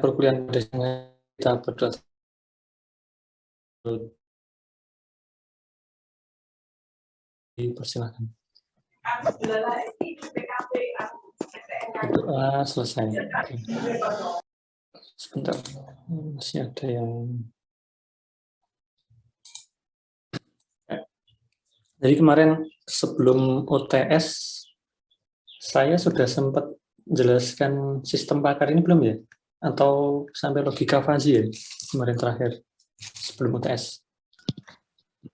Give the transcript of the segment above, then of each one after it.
perkuliahan kita berdua. Dipersilakan. Berdoa selesai. Sebentar, masih ada yang. Jadi kemarin sebelum UTS saya sudah sempat jelaskan sistem pakar ini belum ya? Atau sampai logika fuzzy ya kemarin terakhir sebelum UTS?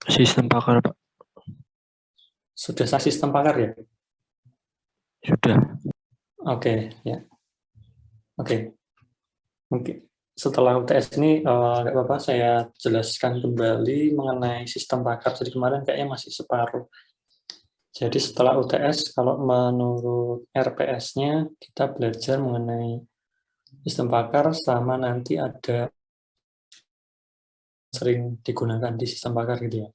Sistem pakar, Pak. Sudah sah sistem pakar ya? Sudah. Oke, ya. Oke. Mungkin setelah UTS ini nggak apa-apa saya jelaskan kembali mengenai sistem pakar. Jadi kemarin kayaknya masih separuh. Jadi setelah UTS, kalau menurut RPS-nya kita belajar mengenai sistem pakar sama nanti ada sering digunakan di sistem pakar gitu ya.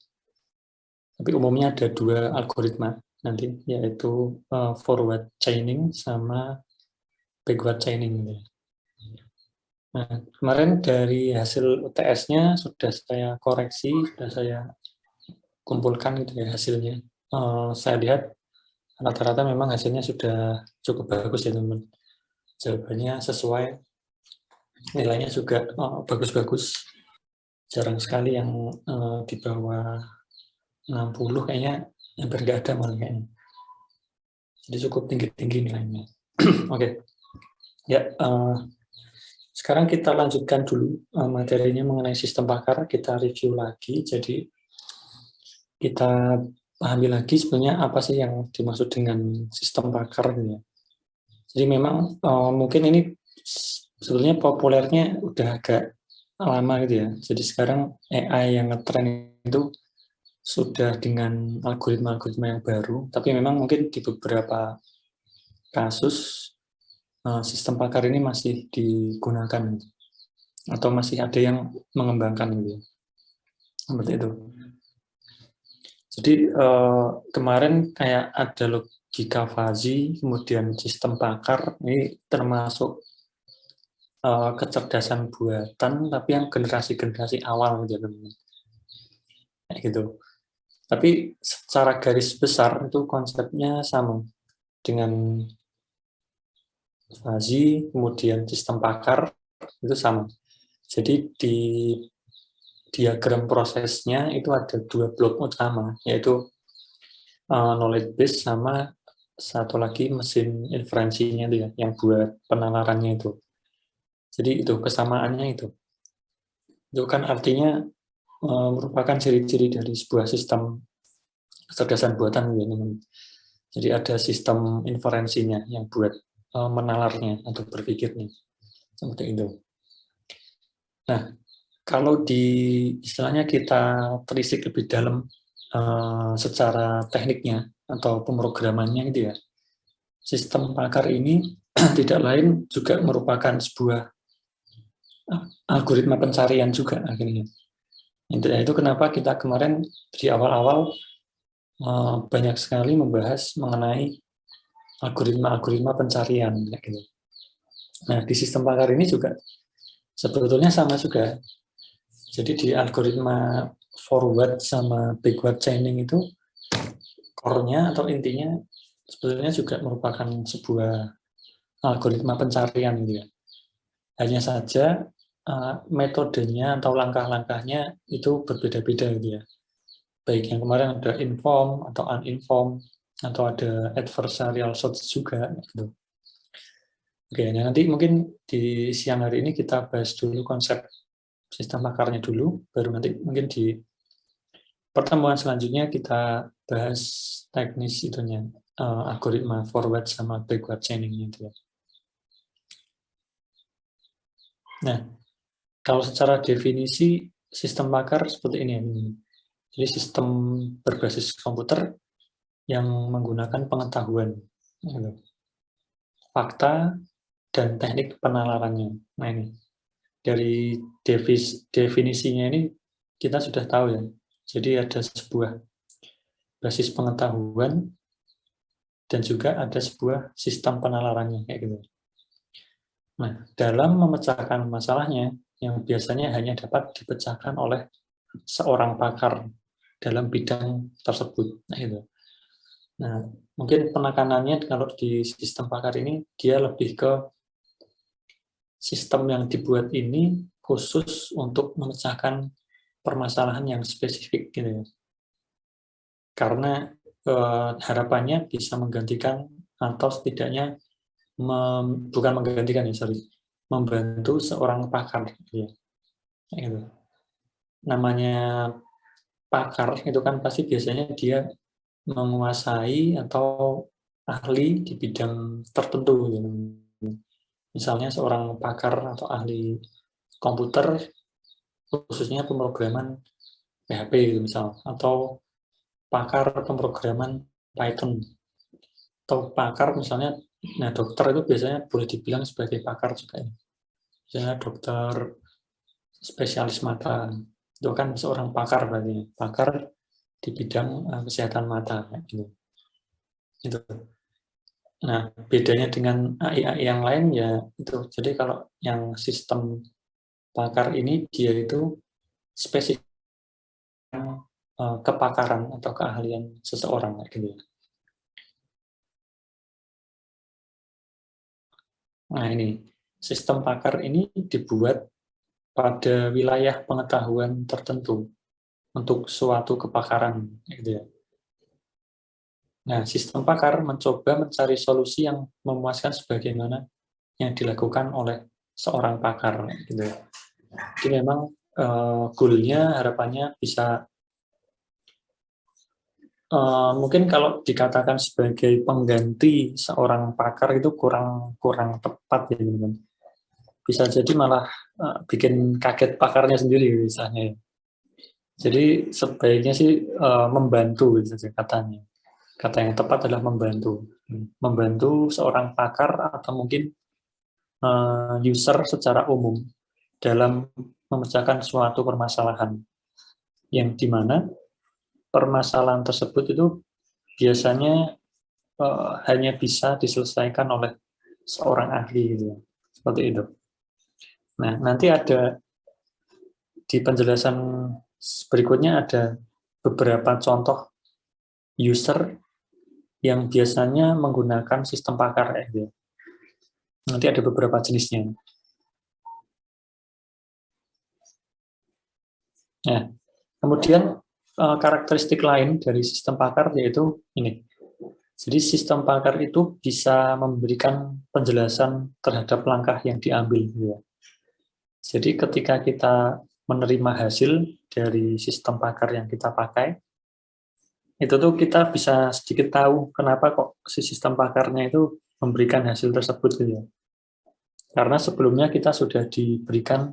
Tapi umumnya ada 2 algoritma nanti, yaitu forward chaining sama backward chaining gitu ya. Nah, kemarin dari hasil UTS-nya sudah saya koreksi, sudah saya kumpulkan gitu ya hasilnya. Saya lihat rata-rata memang hasilnya sudah cukup bagus ya teman-teman. Jawabannya sesuai, nilainya juga bagus-bagus. Jarang sekali yang di bawah 60 kayaknya hampir nggak ada malah kayaknya. Jadi cukup tinggi-tinggi nilainya. Oke. Ya, sekarang kita lanjutkan dulu materinya mengenai sistem pakar, kita review lagi. Jadi kita pahami lagi sebenarnya apa sih yang dimaksud dengan sistem pakar ya. Jadi memang mungkin ini sebetulnya populernya udah agak lama gitu ya. Jadi sekarang AI yang ngetren itu sudah dengan algoritma-algoritma yang baru, tapi memang mungkin di beberapa kasus sistem pakar ini masih digunakan atau masih ada yang mengembangkan gitu. Seperti itu. Jadi kemarin kayak ada logika fuzzy, kemudian sistem pakar, ini termasuk kecerdasan buatan, tapi yang generasi-generasi awal gitu. Kayak gitu. Tapi secara garis besar itu konsepnya sama dengan fuzzy, kemudian sistem pakar itu sama. Jadi di diagram prosesnya itu ada 2 blok utama, yaitu knowledge base sama satu lagi mesin inferensinya itu ya, yang buat penalarannya itu. Jadi itu kesamaannya itu. Itu kan artinya merupakan ciri-ciri dari sebuah sistem kecerdasan buatan ya. Jadi ada sistem inferensinya yang buat menalarnya atau berpikirnya. Seperti itu. Nah, kalau di istilahnya kita terisik lebih dalam secara tekniknya atau pemrogramannya gitu ya, sistem pakar ini tidak lain juga merupakan sebuah algoritma pencarian juga akhirnya. Itu kenapa kita kemarin di awal-awal banyak sekali membahas mengenai algoritma-algoritma pencarian gitu. Nah, di sistem pakar ini juga sebetulnya sama juga. Jadi di algoritma forward sama backward chaining itu core-nya atau intinya sebetulnya juga merupakan sebuah algoritma pencarian gitu ya. Hanya saja metodenya atau langkah-langkahnya itu berbeda-beda gitu ya. Baik yang kemarin ada inform atau uninformed atau ada adversarial search juga gitu. Oke, nah nanti mungkin di siang hari ini kita bahas dulu konsep sistem pakarnya dulu, baru nanti mungkin di pertemuan selanjutnya kita bahas teknis itunya, algoritma forward sama backward chaining itu ya. Nah, kalau secara definisi sistem pakar seperti ini. Jadi sistem berbasis komputer yang menggunakan pengetahuan, fakta, dan teknik penalarannya. Nah ini, dari definisinya ini kita sudah tahu ya. Jadi ada sebuah basis pengetahuan dan juga ada sebuah sistem penalarannya kayak gitu. Nah, dalam memecahkan masalahnya, yang biasanya hanya dapat dipecahkan oleh seorang pakar dalam bidang tersebut. Nah, itu. Nah, mungkin penekanannya kalau di sistem pakar ini, dia lebih ke sistem yang dibuat ini khusus untuk memecahkan permasalahan yang spesifik gitu ya. Karena harapannya bisa menggantikan atau setidaknya bukan menggantikan ya, sorry, membantu seorang pakar gitu ya. Gitu. Namanya pakar itu kan pasti biasanya dia menguasai atau ahli di bidang tertentu gitu. Misalnya seorang pakar atau ahli komputer khususnya pemrograman PHP gitu misal, atau pakar pemrograman Python, atau pakar misalnya, nah dokter itu biasanya boleh dibilang sebagai pakar juga ya. Misalnya dokter spesialis mata, itu kan seorang pakar berarti, pakar di bidang kesehatan mata gitu. Itu. Nah, bedanya dengan AI yang lain ya itu. Jadi kalau yang sistem pakar ini dia itu spesifik kepakaran atau keahlian seseorang gitu ya. Nah, ini sistem pakar ini dibuat pada wilayah pengetahuan tertentu untuk suatu kepakaran gitu ya. Nah, sistem pakar mencoba mencari solusi yang memuaskan sebagaimana yang dilakukan oleh seorang pakar gitu ya. Jadi memang goal-nya harapannya bisa mungkin kalau dikatakan sebagai pengganti seorang pakar itu kurang kurang tepat ya teman-teman. Bisa jadi malah bikin kaget pakarnya sendiri misalnya. Jadi sebaiknya sih membantu gitu katanya. Kata yang tepat adalah membantu. Membantu seorang pakar atau mungkin user secara umum dalam memecahkan suatu permasalahan yang dimana permasalahan tersebut itu biasanya hanya bisa diselesaikan oleh seorang ahli gitu, seperti itu. Nah, nanti ada di penjelasan berikutnya ada beberapa contoh user yang biasanya menggunakan sistem pakar gitu. Nanti ada beberapa jenisnya. Nah, kemudian karakteristik lain dari sistem pakar yaitu ini. Jadi sistem pakar itu bisa memberikan penjelasan terhadap langkah yang diambil. Ya. Jadi ketika kita menerima hasil dari sistem pakar yang kita pakai, itu tuh kita bisa sedikit tahu kenapa kok si sistem pakarnya itu memberikan hasil tersebut gitu ya. Karena sebelumnya kita sudah diberikan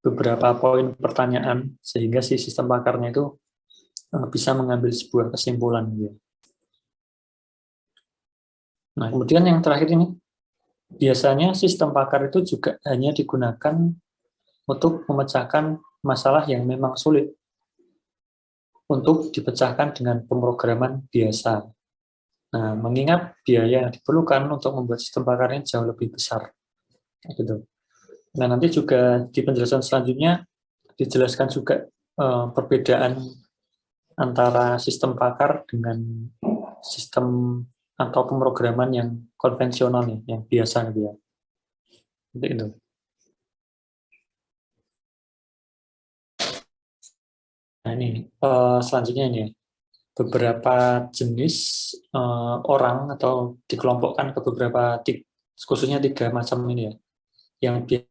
beberapa poin pertanyaan sehingga si sistem pakarnya itu bisa mengambil sebuah kesimpulan gitu. Nah, kemudian yang terakhir ini, biasanya sistem pakar itu juga hanya digunakan untuk memecahkan masalah yang memang sulit untuk dipecahkan dengan pemrograman biasa. Nah, mengingat biaya yang diperlukan untuk membuat sistem pakar ini jauh lebih besar. Gitu. Nah, nanti juga di penjelasan selanjutnya dijelaskan juga perbedaan antara sistem pakar dengan sistem atau pemrograman yang konvensional nih, yang biasa gitu ya. Seperti itu. Nah, ini selanjutnya ini beberapa jenis orang atau dikelompokkan ke beberapa khususnya 3 macam ini ya, yang biasa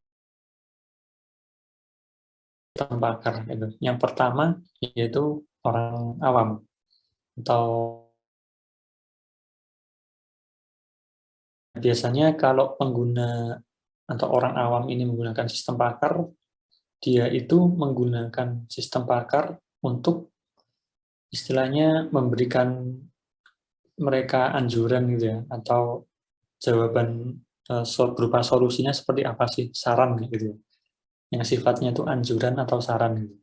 pakar gitu. Yang pertama yaitu orang awam atau biasanya kalau pengguna atau orang awam ini menggunakan sistem pakar, dia itu menggunakan sistem pakar untuk istilahnya memberikan mereka anjuran gitu ya, atau jawaban berupa solusinya seperti apa sih, saran gitu ya. Yang sifatnya itu anjuran atau saran gitu.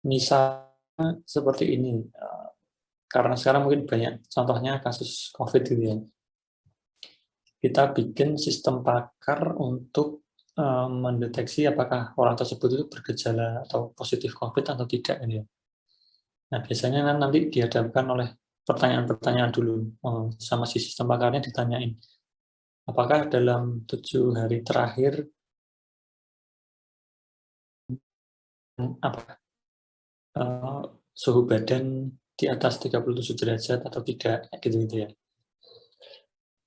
Misalnya seperti ini, karena sekarang mungkin banyak contohnya kasus COVID gitu ya. kita bikin sistem pakar untuk mendeteksi apakah orang tersebut itu bergejala atau positif COVID atau tidak ini ya. Nah, biasanya nanti dihadapkan oleh pertanyaan-pertanyaan dulu sama si sistem pakarnya, ditanyain apakah dalam 7 hari terakhir apa suhu badan di atas 37 derajat atau tidak, gitu ya.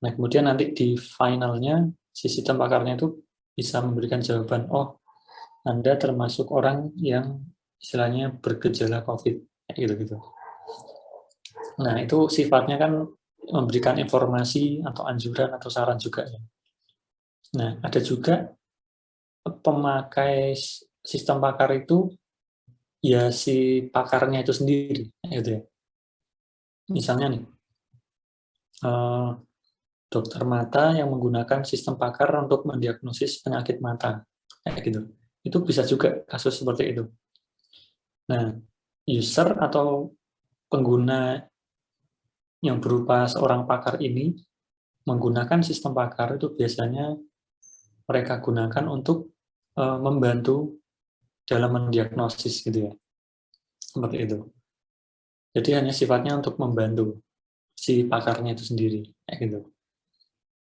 Nah, kemudian nanti di finalnya si sistem pakarnya itu bisa memberikan jawaban, oh, Anda termasuk orang yang istilahnya bergejala COVID, gitu. Nah, itu sifatnya kan memberikan informasi atau anjuran atau saran juga ya. Nah, ada juga pemakai sistem pakar itu ya si pakarnya itu sendiri, gitu ya. Misalnya nih, dokter mata yang menggunakan sistem pakar untuk mendiagnosis penyakit mata, kayak gitu. Itu bisa juga kasus seperti itu. Nah, user atau pengguna yang berupa seorang pakar ini menggunakan sistem pakar itu biasanya mereka gunakan untuk membantu dalam mendiagnosis gitu ya, seperti itu. Jadi hanya sifatnya untuk membantu si pakarnya itu sendiri, kayak gitu.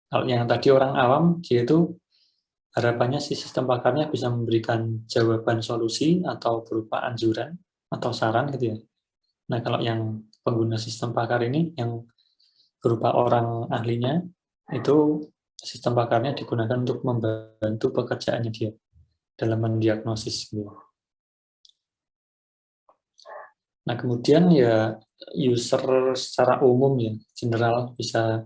Kalau yang tadi orang awam, dia itu harapannya si sistem pakarnya bisa memberikan jawaban solusi atau berupa anjuran atau saran gitu ya. Nah, kalau yang pengguna sistem pakar ini yang berupa orang ahlinya, itu sistem pakarnya digunakan untuk membantu pekerjaannya dia dalam mendiagnosis gitu. Nah, kemudian ya user secara umum ya, general bisa,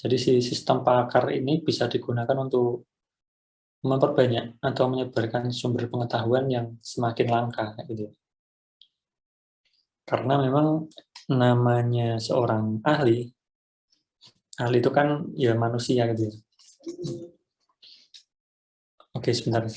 jadi si sistem pakar ini bisa digunakan untuk memperbanyak atau menyebarkan sumber pengetahuan yang semakin langka gitu. Karena memang namanya seorang ahli itu kan ya manusia gitu ya. Oke, sebentar.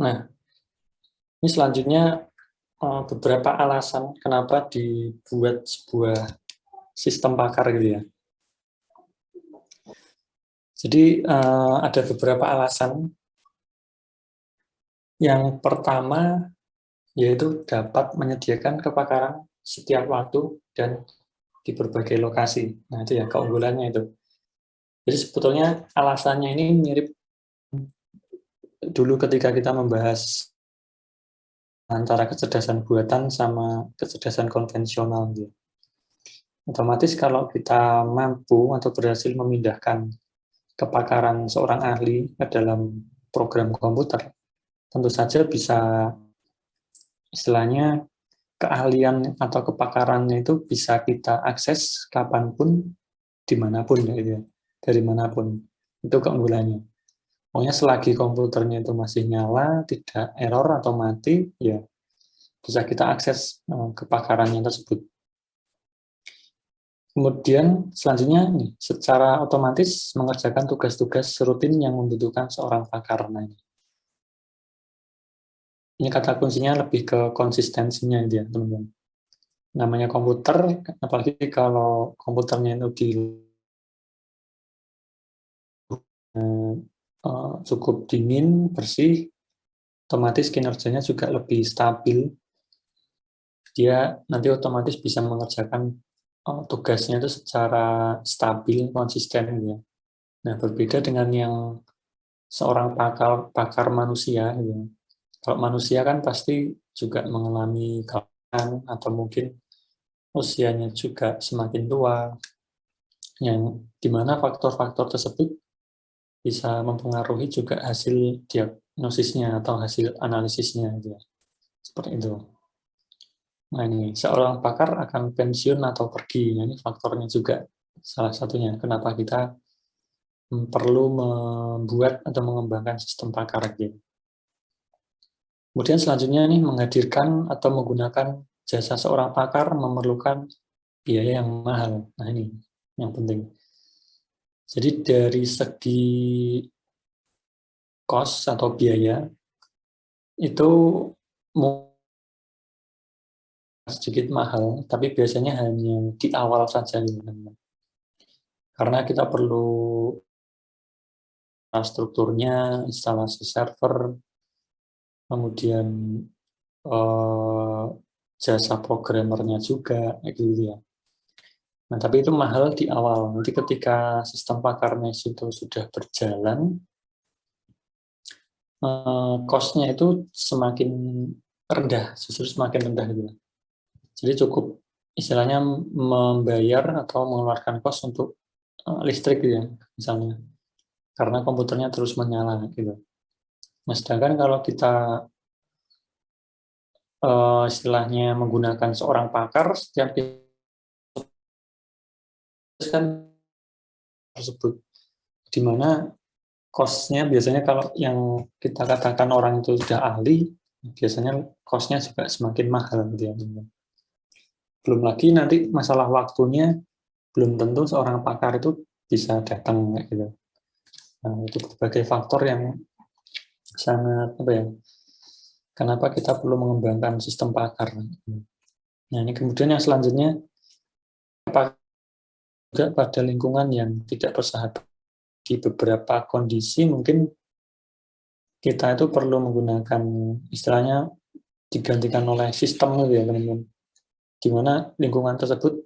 Nah, ini selanjutnya beberapa alasan kenapa dibuat sebuah sistem pakar gitu ya. Jadi ada beberapa alasan. Yang pertama yaitu dapat menyediakan kepakaran setiap waktu dan di berbagai lokasi. Nah, itu ya keunggulannya itu. Jadi sebetulnya alasannya ini mirip dulu ketika kita membahas antara kecerdasan buatan sama kecerdasan konvensional gitu. Otomatis kalau kita mampu atau berhasil memindahkan kepakaran seorang ahli ke dalam program komputer, tentu saja bisa istilahnya keahlian atau kepakarannya itu bisa kita akses kapanpun, dimanapun, gitu ya, dari manapun. Itu keunggulannya. Pokoknya selagi komputernya itu masih nyala, tidak error atau mati, ya bisa kita akses kepakarannya tersebut. Kemudian selanjutnya nih, secara otomatis mengerjakan tugas-tugas rutin yang membutuhkan seorang pakar. Nah, ini kata kuncinya lebih ke konsistensinya dia, teman-teman. Namanya komputer, apalagi kalau komputernya itu cukup dingin, bersih, otomatis kinerjanya juga lebih stabil. Dia nanti otomatis bisa mengerjakan tugasnya itu secara stabil, konsisten ya. Nah, berbeda dengan yang seorang pakar manusia ya. Kalau manusia kan pasti juga mengalami kelelahan atau mungkin usianya juga semakin tua, yang dimana faktor-faktor tersebut bisa mempengaruhi juga hasil diagnosisnya atau hasil analisisnya gitu ya. Seperti itu. Nah ini, seorang pakar akan pensiun atau pergi. Nah, ini faktornya juga salah satunya. Kenapa kita perlu membuat atau mengembangkan sistem pakar gitu. Kemudian selanjutnya nih, menghadirkan atau menggunakan jasa seorang pakar memerlukan biaya yang mahal. Nah ini yang penting. Jadi dari segi cost atau biaya, itu sedikit mahal, tapi biasanya hanya di awal saja. Karena kita perlu strukturnya, instalasi server, kemudian jasa programmernya juga, gitu ya. Nah, tapi itu mahal di awal. Nanti ketika sistem pakarnya itu sudah berjalan, cost-nya itu semakin rendah, justru semakin rendah gitu. Jadi cukup istilahnya membayar atau mengeluarkan cost untuk listrik gitu ya, misalnya. Karena komputernya terus menyala gitu. Nah, sedangkan kalau kita istilahnya menggunakan seorang pakar, setiap kan tersebut, di mana cost-nya biasanya kalau yang kita katakan orang itu sudah ahli, biasanya cost-nya juga semakin mahal gitu ya. Belum lagi nanti masalah waktunya, belum tentu seorang pakar itu bisa datang kayak gitu. Nah, itu berbagai faktor yang sangat apa ya? Kenapa kita perlu mengembangkan sistem pakar? Nah, ini kemudian yang selanjutnya, apakah juga pada lingkungan yang tidak bersahabat, di beberapa kondisi mungkin kita itu perlu menggunakan istilahnya digantikan oleh sistem gitu ya teman-teman, di mana lingkungan tersebut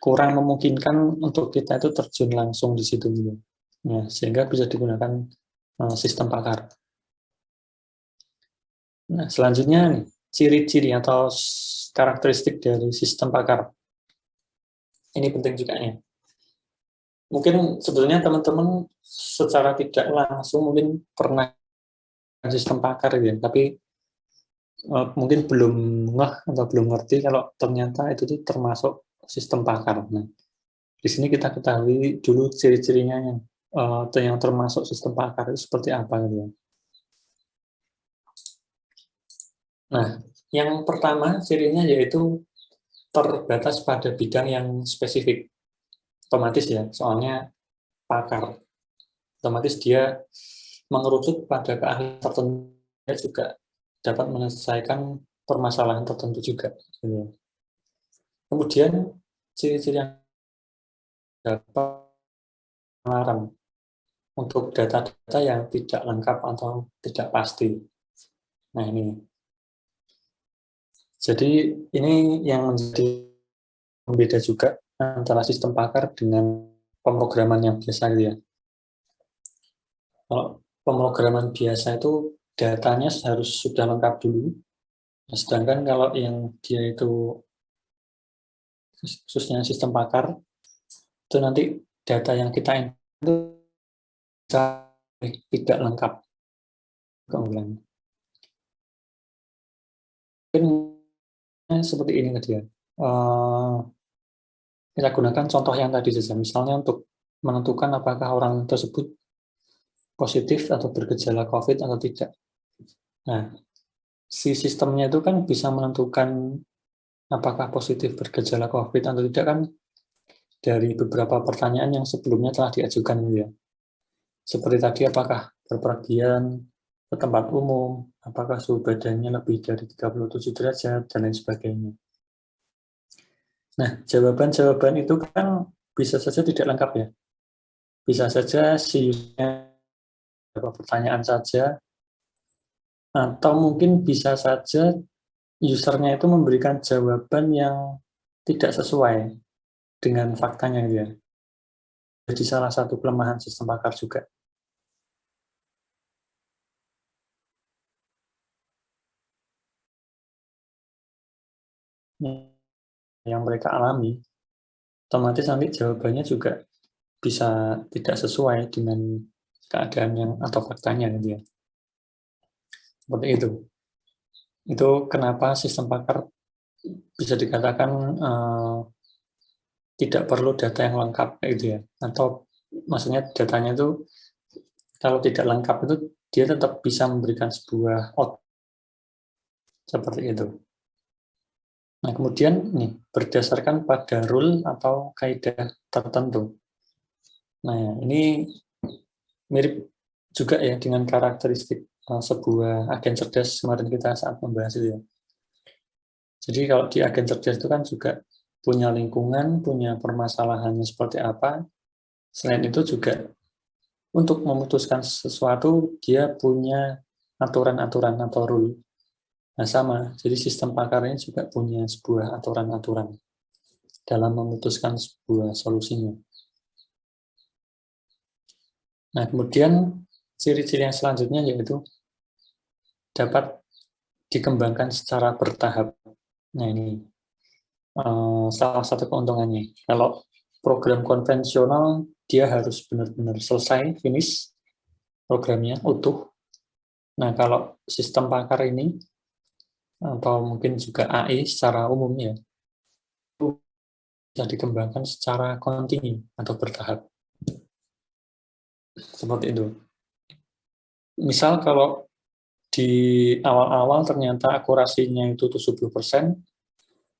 kurang memungkinkan untuk kita itu terjun langsung di situ gitu. Nah, sehingga bisa digunakan sistem pakar. Nah, selanjutnya nih, ciri-ciri atau karakteristik dari sistem pakar. Ini penting juga nih. Mungkin sebetulnya teman-teman secara tidak langsung mungkin pernah sistem pakar gitu ya, tapi mungkin belum ngeh atau belum ngerti kalau ternyata itu tuh termasuk sistem pakar. Nah, di sini kita ketahui dulu ciri-cirinya yang termasuk sistem pakar itu seperti apa gitu ya. Nah, yang pertama cirinya yaitu terbatas pada bidang yang spesifik. Otomatis ya, soalnya pakar. Otomatis dia mengerucut pada keahlian tertentu, dia juga dapat menyelesaikan permasalahan tertentu juga. Gitu. Kemudian ciri-ciri yang dapat melarang untuk data-data yang tidak lengkap atau tidak pasti. Nah ini, jadi ini yang menjadi pembeda juga antara sistem pakar dengan pemrograman yang biasa gitu ya. Kalau pemrograman biasa itu datanya harus sudah lengkap dulu, sedangkan kalau yang dia itu khususnya sistem pakar, itu nanti data yang kita input tidak lengkap keunggulannya. Mungkin seperti ini tadi ya. Kita gunakan contoh yang tadi saja, misalnya untuk menentukan apakah orang tersebut positif atau bergejala COVID atau tidak. Nah, si sistemnya itu kan bisa menentukan apakah positif bergejala COVID atau tidak kan dari beberapa pertanyaan yang sebelumnya telah diajukan ya. Seperti tadi, apakah berpergian ke tempat umum, apakah suhu badannya lebih dari 37 derajat, dan lain sebagainya. Nah, jawaban-jawaban itu kan bisa saja tidak lengkap ya. Bisa saja beberapa pertanyaan saja, atau mungkin bisa saja usernya itu memberikan jawaban yang tidak sesuai dengan faktanya dia. Jadi salah satu kelemahan sistem pakar juga. Yang mereka alami, otomatis nanti jawabannya juga bisa tidak sesuai dengan keadaan yang atau faktanya gitu ya. Seperti itu. Itu kenapa sistem pakar bisa dikatakan tidak perlu data yang lengkap kayak gitu ya. Atau maksudnya datanya itu kalau tidak lengkap itu dia tetap bisa memberikan sebuah output seperti itu. Nah, kemudian nih berdasarkan pada rule atau kaidah tertentu. Nah, ini mirip juga ya dengan karakteristik sebuah agen cerdas kemarin kita saat membahas itu ya. Jadi kalau di agen cerdas itu kan juga punya lingkungan, punya permasalahannya seperti apa. Selain itu juga untuk memutuskan sesuatu dia punya aturan-aturan atau rule. Nah sama, jadi sistem pakar ini juga punya sebuah aturan-aturan dalam memutuskan sebuah solusinya. Nah kemudian ciri-ciri yang selanjutnya yaitu dapat dikembangkan secara bertahap. Nah ini salah satu keuntungannya. Kalau program konvensional dia harus benar-benar selesai, finish programnya utuh. Nah kalau sistem pakar ini atau mungkin juga AI secara umum ya itu bisa dikembangkan secara kontinu atau bertahap. Seperti itu. Misal kalau di awal-awal ternyata akurasinya itu 70%,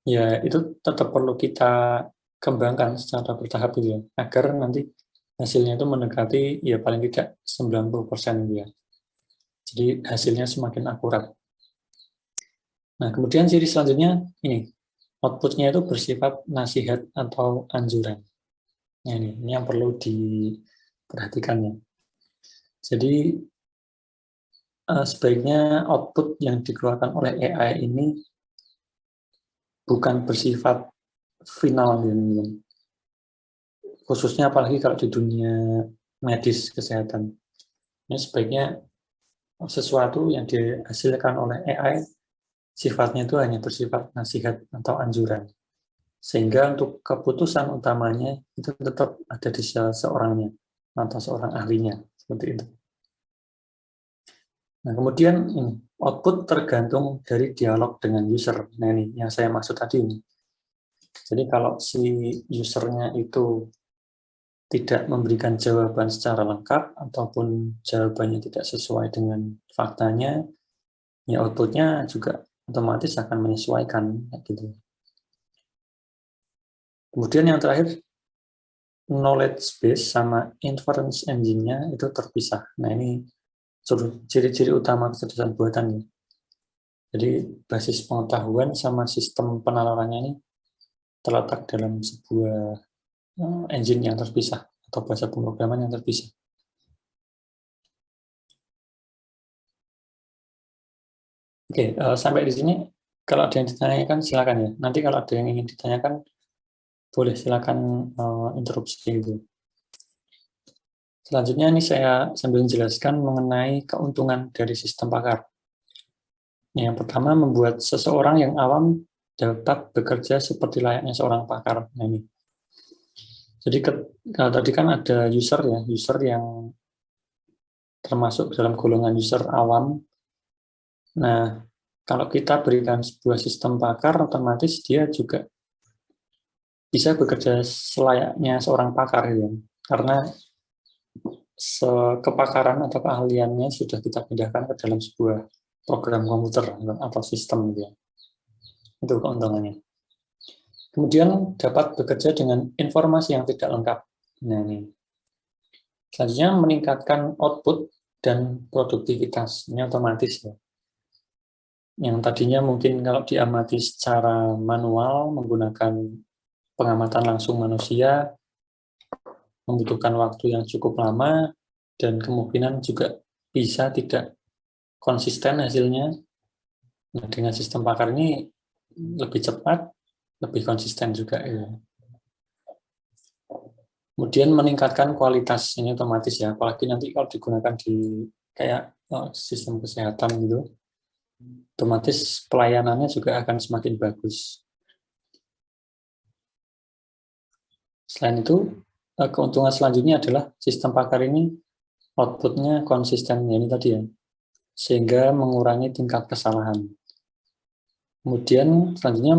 ya itu tetap perlu kita kembangkan secara bertahap gitu ya, agar nanti hasilnya itu mendekati ya paling tidak 90% gitu ya. Jadi hasilnya semakin akurat. Nah, kemudian ciri selanjutnya ini, outputnya itu bersifat nasihat atau anjuran. Nah, ini yang perlu diperhatikannya. Jadi sebaiknya output yang dikeluarkan oleh AI ini bukan bersifat final, khususnya apalagi kalau di dunia medis kesehatan. Ini sebaiknya sesuatu yang dihasilkan oleh AI sifatnya itu hanya bersifat nasihat atau anjuran. Sehingga untuk keputusan utamanya itu tetap ada di seorangnya atau seorang ahlinya. Seperti itu. Nah, kemudian ini, output tergantung dari dialog dengan user. Nah, ini yang saya maksud tadi ini. Jadi kalau si usernya itu tidak memberikan jawaban secara lengkap ataupun jawabannya tidak sesuai dengan faktanya, ya outputnya juga otomatis akan menyesuaikan gitu. Kemudian yang terakhir, knowledge base sama inference engine-nya itu terpisah. Nah ini ciri-ciri utama kecerdasan buatan ya. Jadi basis pengetahuan sama sistem penalarannya ini terletak dalam sebuah engine yang terpisah atau bahasa pemrograman yang terpisah. Oke, sampai di sini kalau ada yang ditanyakan silakan ya. Nanti kalau ada yang ingin ditanyakan boleh silakan interupsi gitu. Selanjutnya ini saya sambil menjelaskan mengenai keuntungan dari sistem pakar. Yang pertama membuat seseorang yang awam dapat bekerja seperti layaknya seorang pakar. Nah, ini. Jadi kalau tadi kan ada user ya, user yang termasuk dalam golongan user awam. Nah, kalau kita berikan sebuah sistem pakar, otomatis dia juga bisa bekerja selayaknya seorang pakar ya. Karena kepakaran atau keahliannya sudah kita pindahkan ke dalam sebuah program komputer atau sistem gitu ya. Itu keuntungannya. Kemudian dapat bekerja dengan informasi yang tidak lengkap. Nah, ini. Selanjutnya meningkatkan output dan produktivitas. Ini otomatis ya. Yang tadinya mungkin kalau diamati secara manual menggunakan pengamatan langsung manusia membutuhkan waktu yang cukup lama dan kemungkinan juga bisa tidak konsisten hasilnya. Nah, dengan sistem pakar ini lebih cepat, lebih konsisten juga ya. Kemudian meningkatkan kualitas, ini otomatis ya, apalagi nanti kalau digunakan di kayak sistem kesehatan gitu, otomatis pelayanannya juga akan semakin bagus. Selain itu, keuntungan selanjutnya adalah sistem pakar ini outputnya konsisten, ya ini tadi ya. sehingga mengurangi tingkat kesalahan. Kemudian selanjutnya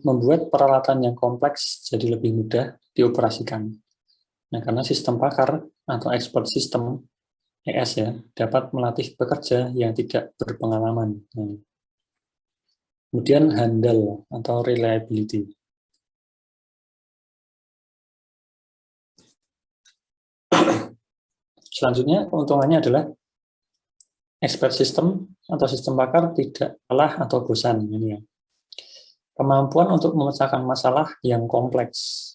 membuat peralatan yang kompleks jadi lebih mudah dioperasikan. Nah, karena sistem pakar atau expert system ES ya dapat melatih pekerja yang tidak berpengalaman. Nah, kemudian handal atau reliability. Selanjutnya keuntungannya adalah expert system atau sistem pakar tidak lelah atau bosan. Ini ya. Kemampuan untuk memecahkan masalah yang kompleks.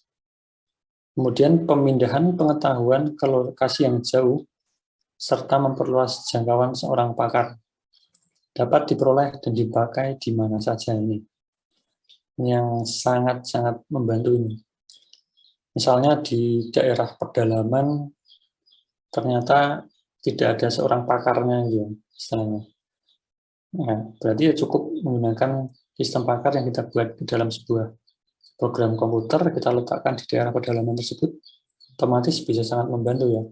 Kemudian pemindahan pengetahuan ke lokasi yang jauh serta memperluas jangkauan seorang pakar dapat diperoleh dan dipakai di mana saja ini. Yang sangat-sangat membantu ini. Misalnya di daerah pedalaman ternyata tidak ada seorang pakarnya gitu istilahnya. Nah, berarti ya cukup menggunakan sistem pakar yang kita buat di dalam sebuah program komputer, kita letakkan di daerah pedalaman tersebut, otomatis bisa sangat membantu ya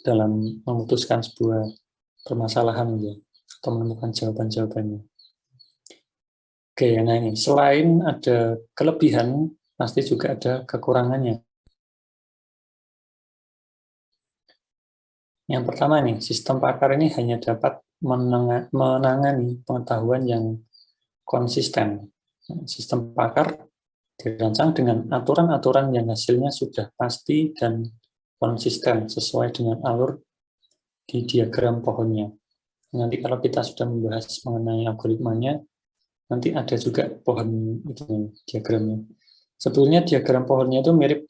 dalam memutuskan sebuah permasalahan ya, atau menemukan jawaban-jawabannya. Oke, nah ini selain ada kelebihan, pasti juga ada kekurangannya. Yang pertama nih, sistem pakar ini hanya dapat menangani pengetahuan yang konsisten. Sistem pakar dirancang dengan aturan-aturan yang hasilnya sudah pasti dan konsisten sesuai dengan alur di diagram pohonnya. Nanti kalau kita sudah membahas mengenai algoritmanya, nanti ada juga pohon itu diagramnya. Sebetulnya diagram pohonnya itu mirip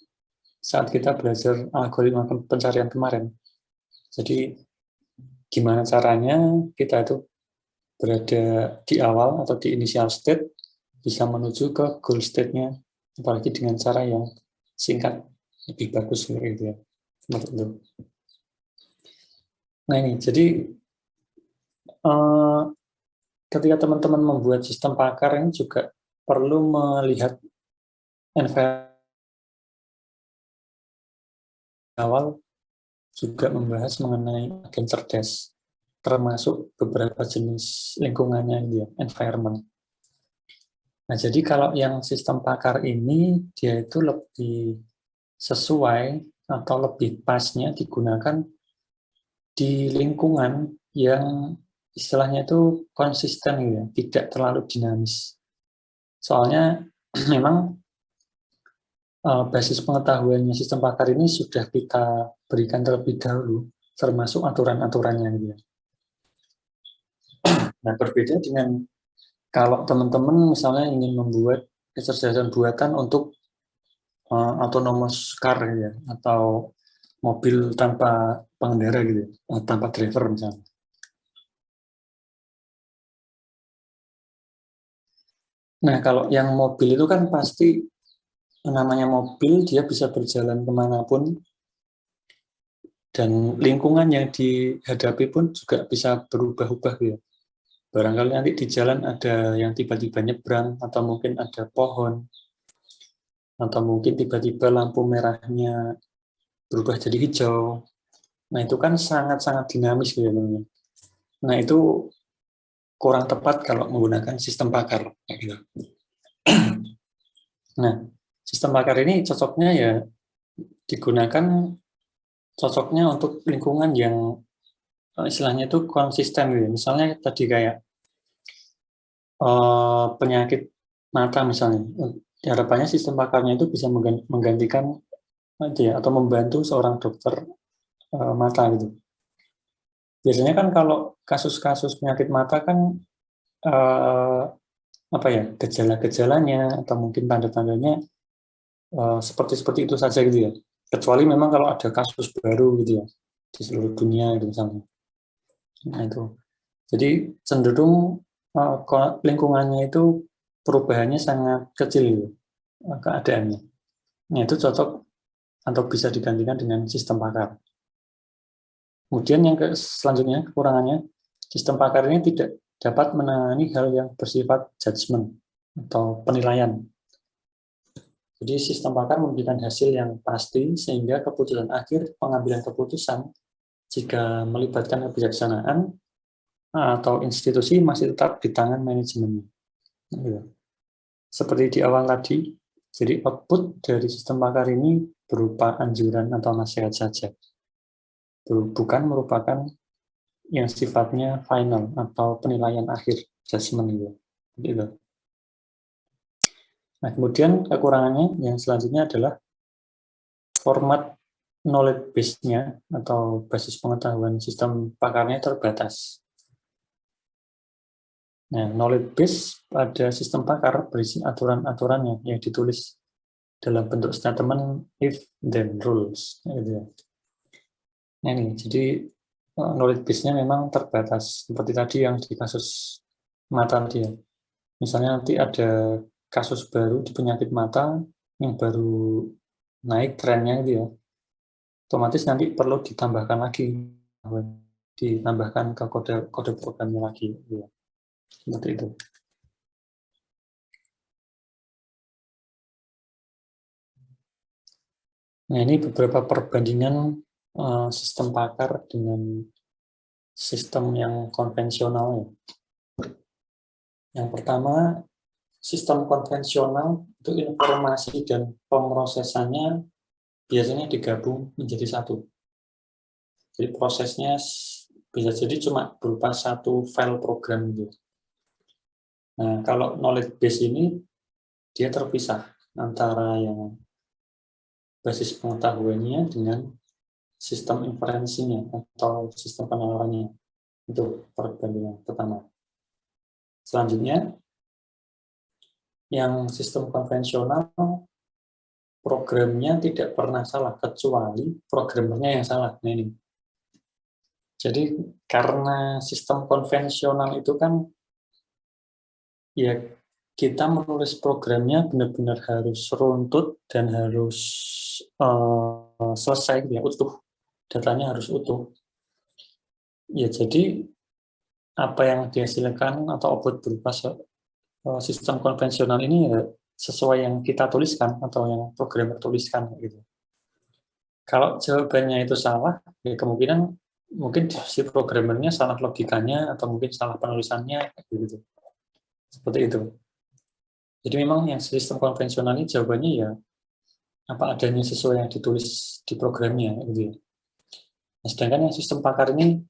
saat kita belajar algoritma pencarian kemarin. Jadi gimana caranya kita itu berada di awal atau di initial state bisa menuju ke goal state-nya, apalagi dengan cara yang singkat lebih bagus gitu ya. Nah ini jadi ketika teman-teman membuat sistem pakar ini juga perlu melihat environment awal juga membahas mengenai agen cerdas, termasuk beberapa jenis lingkungannya ya, environment. Nah, jadi kalau yang sistem pakar ini, dia itu lebih sesuai atau lebih pasnya digunakan di lingkungan yang istilahnya itu konsisten ya, tidak terlalu dinamis. Soalnya memang basis pengetahuannya sistem pakar ini sudah kita berikan terlebih dahulu, termasuk aturan-aturannya gitu. Nah, berbeda dengan kalau teman-teman misalnya ingin membuat kecerdasan buatan untuk autonomous car ya, atau mobil tanpa pengendara gitu, tanpa driver misalnya. Nah, kalau yang mobil itu kan pasti namanya mobil, dia bisa berjalan kemanapun, dan lingkungan yang dihadapi pun juga bisa berubah-ubah ya. Barangkali nanti di jalan ada yang tiba-tiba nyebrang, atau mungkin ada pohon, atau mungkin tiba-tiba lampu merahnya berubah jadi hijau. Nah, itu kan sangat-sangat dinamis gitu. Nah, itu kurang tepat kalau menggunakan sistem pakar. Nah, sistem pakar ini cocoknya ya digunakan cocoknya untuk lingkungan yang istilahnya itu konsisten gitu. Misalnya tadi kayak penyakit mata misalnya. Harapannya sistem pakarnya itu bisa menggantikan atau membantu seorang dokter mata gitu. Biasanya kan kalau kasus-kasus penyakit mata kan gejala-gejalanya atau mungkin tanda-tandanya seperti itu saja gitu ya. Kecuali memang kalau ada kasus baru gitu ya di seluruh dunia gitu misalnya. Nah itu. Jadi cenderung lingkungannya itu perubahannya sangat kecil gitu, keadaannya. Nah itu cocok atau bisa digantikan dengan sistem pakar. Kemudian yang selanjutnya kekurangannya, sistem pakar ini tidak dapat menangani hal yang bersifat judgement atau penilaian. Jadi sistem pakar memberikan hasil yang pasti sehingga keputusan akhir pengambilan keputusan jika melibatkan kebijaksanaan atau institusi masih tetap di tangan manajemennya. Gitu. Seperti di awal tadi, jadi output dari sistem pakar ini berupa anjuran atau nasihat saja, bukan merupakan yang sifatnya final atau penilaian akhir, judgment gitu. Nah, kemudian kekurangannya yang selanjutnya adalah format knowledge base-nya atau basis pengetahuan sistem pakarnya terbatas. Nah, knowledge base pada sistem pakar berisi aturan-aturannya yang ditulis dalam bentuk statement if then rules. Gitu ya. Nah, ini jadi knowledge base-nya memang terbatas seperti tadi yang di kasus mata tadi ya. Misalnya nanti ada kasus baru di penyakit mata yang baru naik trennya gitu ya. Otomatis nanti perlu ditambahkan lagi, ditambahkan ke kode programnya lagi. Gitu ya. Seperti itu. Nah, ini beberapa perbandingan sistem pakar dengan sistem yang konvensional. Yang pertama, sistem konvensional itu informasi dan pemrosesannya biasanya digabung menjadi satu. Jadi prosesnya bisa jadi cuma berupa satu file program gitu. Nah, kalau knowledge base ini dia terpisah antara yang basis pengetahuannya dengan sistem inferensinya atau sistem penalarannya. Itu perbandingan pertama. Selanjutnya, yang sistem konvensional programnya tidak pernah salah kecuali programmernya yang salah. Nah, ini. Jadi karena sistem konvensional itu kan ya kita menulis programnya benar-benar harus runtut dan harus selesai ya, utuh. Datanya harus utuh. Ya jadi apa yang dihasilkan atau output berupa sistem konvensional ini ya sesuai yang kita tuliskan atau yang programmer tuliskan gitu. Kalau jawabannya itu salah, ya kemungkinan mungkin si programmernya salah logikanya atau mungkin salah penulisannya gitu. Seperti itu. Jadi memang yang sistem konvensional ini jawabannya ya apa adanya sesuai yang ditulis di programnya gitu ya. Nah, sedangkan yang sistem pakar ini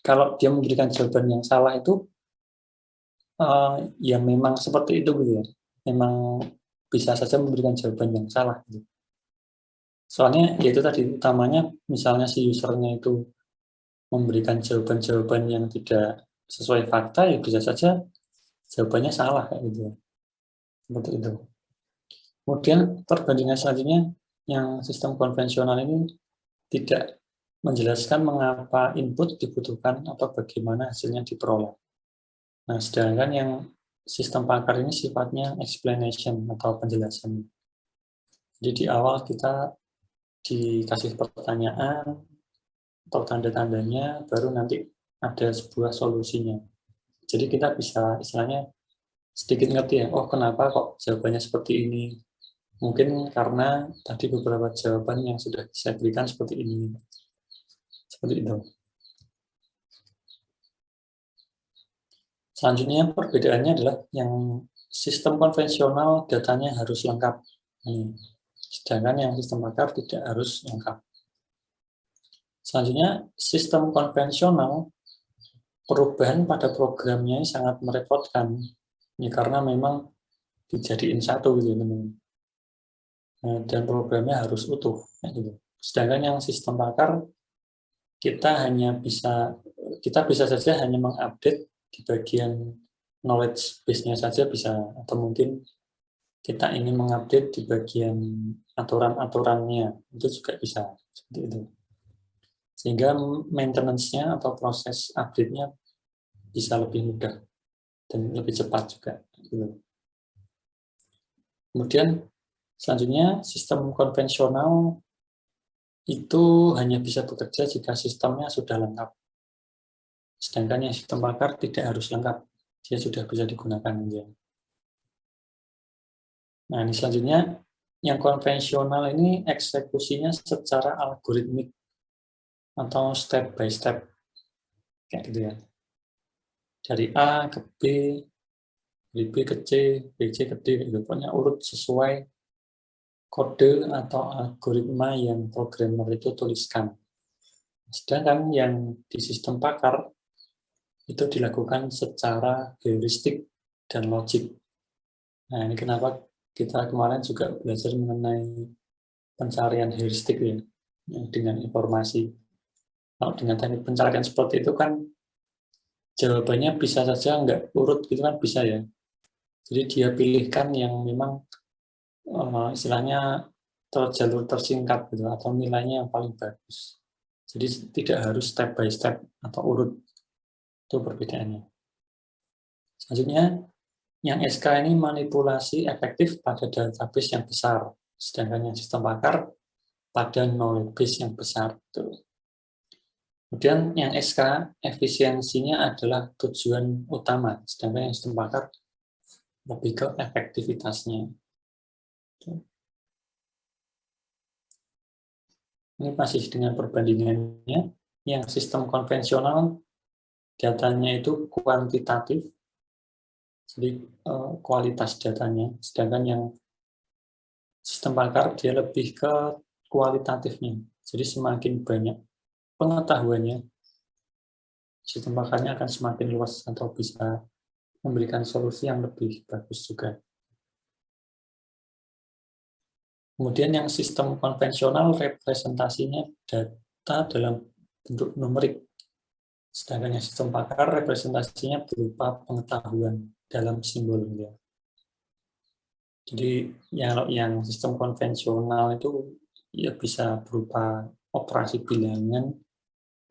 kalau dia memberikan jawaban yang salah itu ya memang seperti itu gitu ya. Memang bisa saja memberikan jawaban yang salah gitu. Soalnya ya itu tadi utamanya misalnya si usernya itu memberikan jawaban-jawaban yang tidak sesuai fakta ya bisa saja jawabannya salah kayak gitu ya. Seperti itu. Kemudian perbandingan selanjutnya yang sistem konvensional ini tidak menjelaskan mengapa input dibutuhkan atau bagaimana hasilnya diperoleh. Nah, sedangkan yang sistem pakar ini sifatnya explanation atau penjelasan. Jadi di awal kita dikasih pertanyaan atau tanda-tandanya, baru nanti ada sebuah solusinya. Jadi kita bisa istilahnya sedikit ngerti ya, oh kenapa kok jawabannya seperti ini. Mungkin karena tadi beberapa jawaban yang sudah saya berikan seperti ini. Seperti itu. Selanjutnya perbedaannya adalah yang sistem konvensional datanya harus lengkap. Sedangkan yang sistem pakar tidak harus lengkap. Selanjutnya, sistem konvensional perubahan pada programnya sangat merepotkan. Ya, karena memang dijadiin satu gitu teman-teman. Dan programnya harus utuh. Gitu. Sedangkan yang sistem pakar kita bisa saja hanya mengupdate di bagian knowledge base-nya saja bisa, atau mungkin kita ingin mengupdate di bagian aturan-aturannya itu juga bisa seperti itu. Sehingga maintenance-nya atau proses update-nya bisa lebih mudah dan lebih cepat juga. Kemudian selanjutnya sistem konvensional itu hanya bisa bekerja jika sistemnya sudah lengkap. Sedangkan yang sistem pakar tidak harus lengkap, dia sudah bisa digunakan. Nah, ini selanjutnya yang konvensional ini eksekusinya secara algoritmik atau step by step. kayak gitu ya. Dari A ke B, dari B ke C, B C ke D, gitu. Pokoknya urut sesuai kode atau algoritma yang programmer itu tuliskan. Sedangkan yang di sistem pakar itu dilakukan secara heuristik dan logik. Nah, ini kenapa kita kemarin juga belajar mengenai pencarian heuristik ya, dengan informasi. Kalau dengan teknik pencarian seperti itu kan jawabannya bisa saja nggak urut gitu kan bisa ya. Jadi dia pilihkan yang memang istilahnya jalur tersingkat gitu atau nilainya yang paling bagus. Jadi tidak harus step by step atau urut, itu perbedaannya. Selanjutnya yang SK ini manipulasi efektif pada database yang besar, sedangkan yang sistem pakar pada knowledge base yang besar. Kemudian yang SK efisiensinya adalah tujuan utama, sedangkan yang sistem pakar lebih ke efektivitasnya. Ini masih dengan perbandingannya, yang sistem konvensional datanya itu kuantitatif, jadi kualitas datanya, sedangkan yang sistem pakar dia lebih ke kualitatifnya, jadi semakin banyak pengetahuannya, sistem pakarnya akan semakin luas atau bisa memberikan solusi yang lebih bagus juga. Kemudian yang sistem konvensional representasinya data dalam bentuk numerik. Sedangkan yang sistem pakar representasinya berupa pengetahuan dalam simbol. Ya. Jadi yang sistem konvensional itu ya bisa berupa operasi bilangan.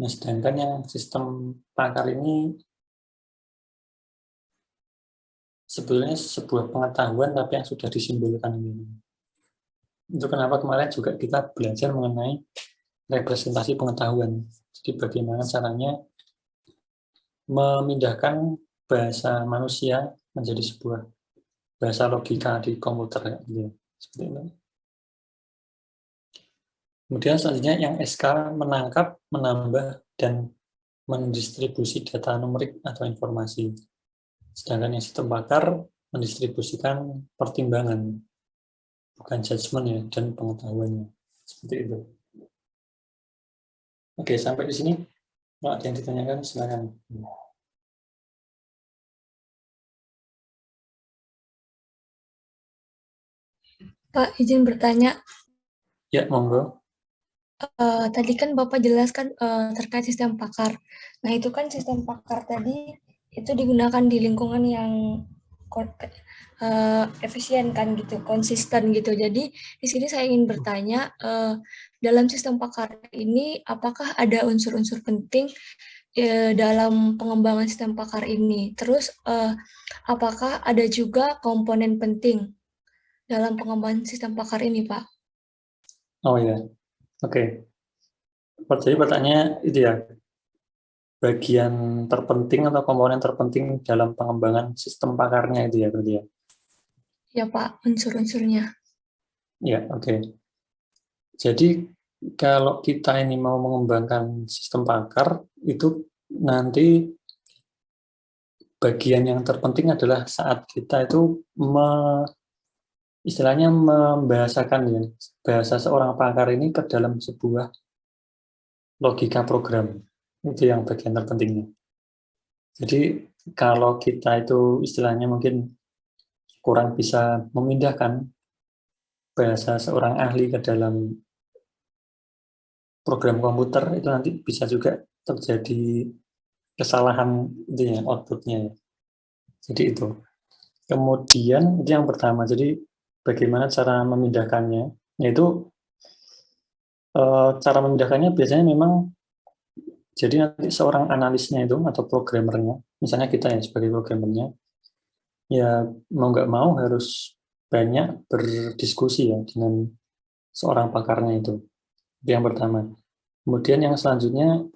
Nah, sedangkan yang sistem pakar ini sebetulnya sebuah pengetahuan tapi yang sudah disimbolkan ini. Itu kenapa kemarin juga kita belajar mengenai representasi pengetahuan. Jadi bagaimana caranya memindahkan bahasa manusia menjadi sebuah bahasa logika di komputer. Gitu. Seperti itu. Kemudian selanjutnya yang SK menangkap, menambah, dan mendistribusi data numerik atau informasi. Sedangkan yang sistem pakar mendistribusikan pertimbangan, bukan judgement ya, dan pengetahuannya. Seperti itu. Oke, sampai di sini. Kalau ada yang ditanyakan, silakan. Pak, izin bertanya. Ya, monggo. Tadi kan Bapak jelaskan terkait sistem pakar. Nah, itu kan sistem pakar tadi itu digunakan di lingkungan yang efisien kan gitu, konsisten gitu. Jadi di sini saya ingin bertanya, dalam sistem pakar ini apakah ada unsur-unsur penting dalam pengembangan sistem pakar ini? Terus apakah ada juga komponen penting dalam pengembangan sistem pakar ini, Pak? Oh ya, oke. Jadi pertanyaannya itu ya, bagian terpenting atau komponen terpenting dalam pengembangan sistem pakarnya itu ya berarti ya? Ya Pak, unsur-unsurnya. Ya, oke. Jadi kalau kita ini mau mengembangkan sistem pakar, itu nanti bagian yang terpenting adalah saat kita itu istilahnya membahasakan ya, bahasa seorang pakar ini ke dalam sebuah logika program. Itu yang bagian terpentingnya. Jadi kalau kita itu istilahnya mungkin kurang bisa memindahkan bahasa seorang ahli ke dalam program komputer, itu nanti bisa juga terjadi kesalahan itu ya, outputnya. Jadi itu. Kemudian itu yang pertama. Jadi bagaimana cara memindahkannya? Yaitu cara memindahkannya biasanya memang jadi nanti seorang analisnya itu atau programmernya, misalnya kita ya sebagai programmernya, ya mau nggak mau harus banyak berdiskusi ya dengan seorang pakarnya itu. Itu yang pertama. Kemudian yang selanjutnya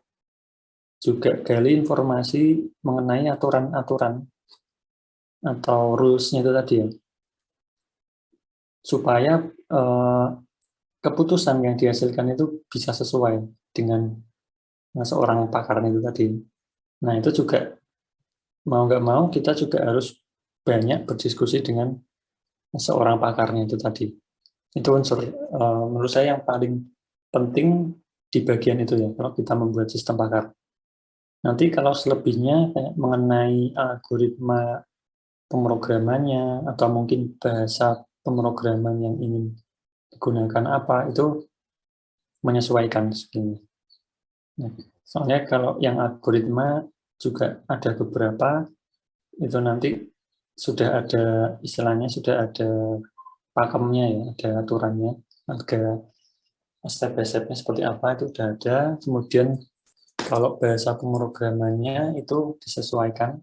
juga gali informasi mengenai aturan-aturan atau rules-nya itu tadi ya. Supaya keputusan yang dihasilkan itu bisa sesuai dengan seorang pakarnya itu tadi. Nah, itu juga mau nggak mau kita juga harus banyak berdiskusi dengan seorang pakarnya itu tadi. Itu unsur menurut saya yang paling penting di bagian itu ya, kalau kita membuat sistem pakar. Nanti kalau selebihnya kayak mengenai algoritma pemrogramannya atau mungkin bahasa pemrograman yang ingin digunakan apa, itu menyesuaikan sebenarnya. Nah, soalnya kalau yang algoritma juga ada beberapa, itu nanti sudah ada istilahnya, sudah ada pakemnya ya, ada aturannya, ada step by step-nya seperti apa, itu sudah ada. Kemudian kalau bahasa pemrogramannya itu disesuaikan,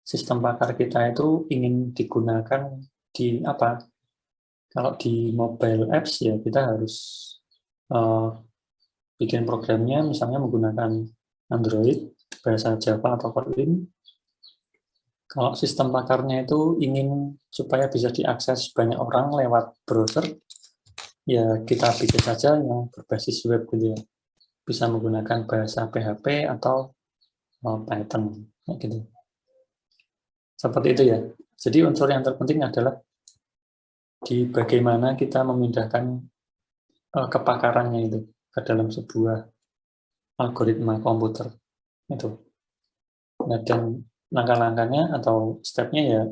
sistem pakar kita itu ingin digunakan di apa? Kalau di mobile apps ya kita harus bikin programnya misalnya menggunakan Android, bahasa Java atau Kotlin. Kalau sistem pakarnya itu ingin supaya bisa diakses banyak orang lewat browser, ya kita bikin saja yang berbasis web gitu ya. Bisa menggunakan bahasa PHP atau Python, gitu. Seperti itu ya. Jadi unsur yang terpenting adalah di bagaimana kita memindahkan kepakarannya itu ke dalam sebuah algoritma komputer itu. Nah, dan langkah-langkahnya atau stepnya ya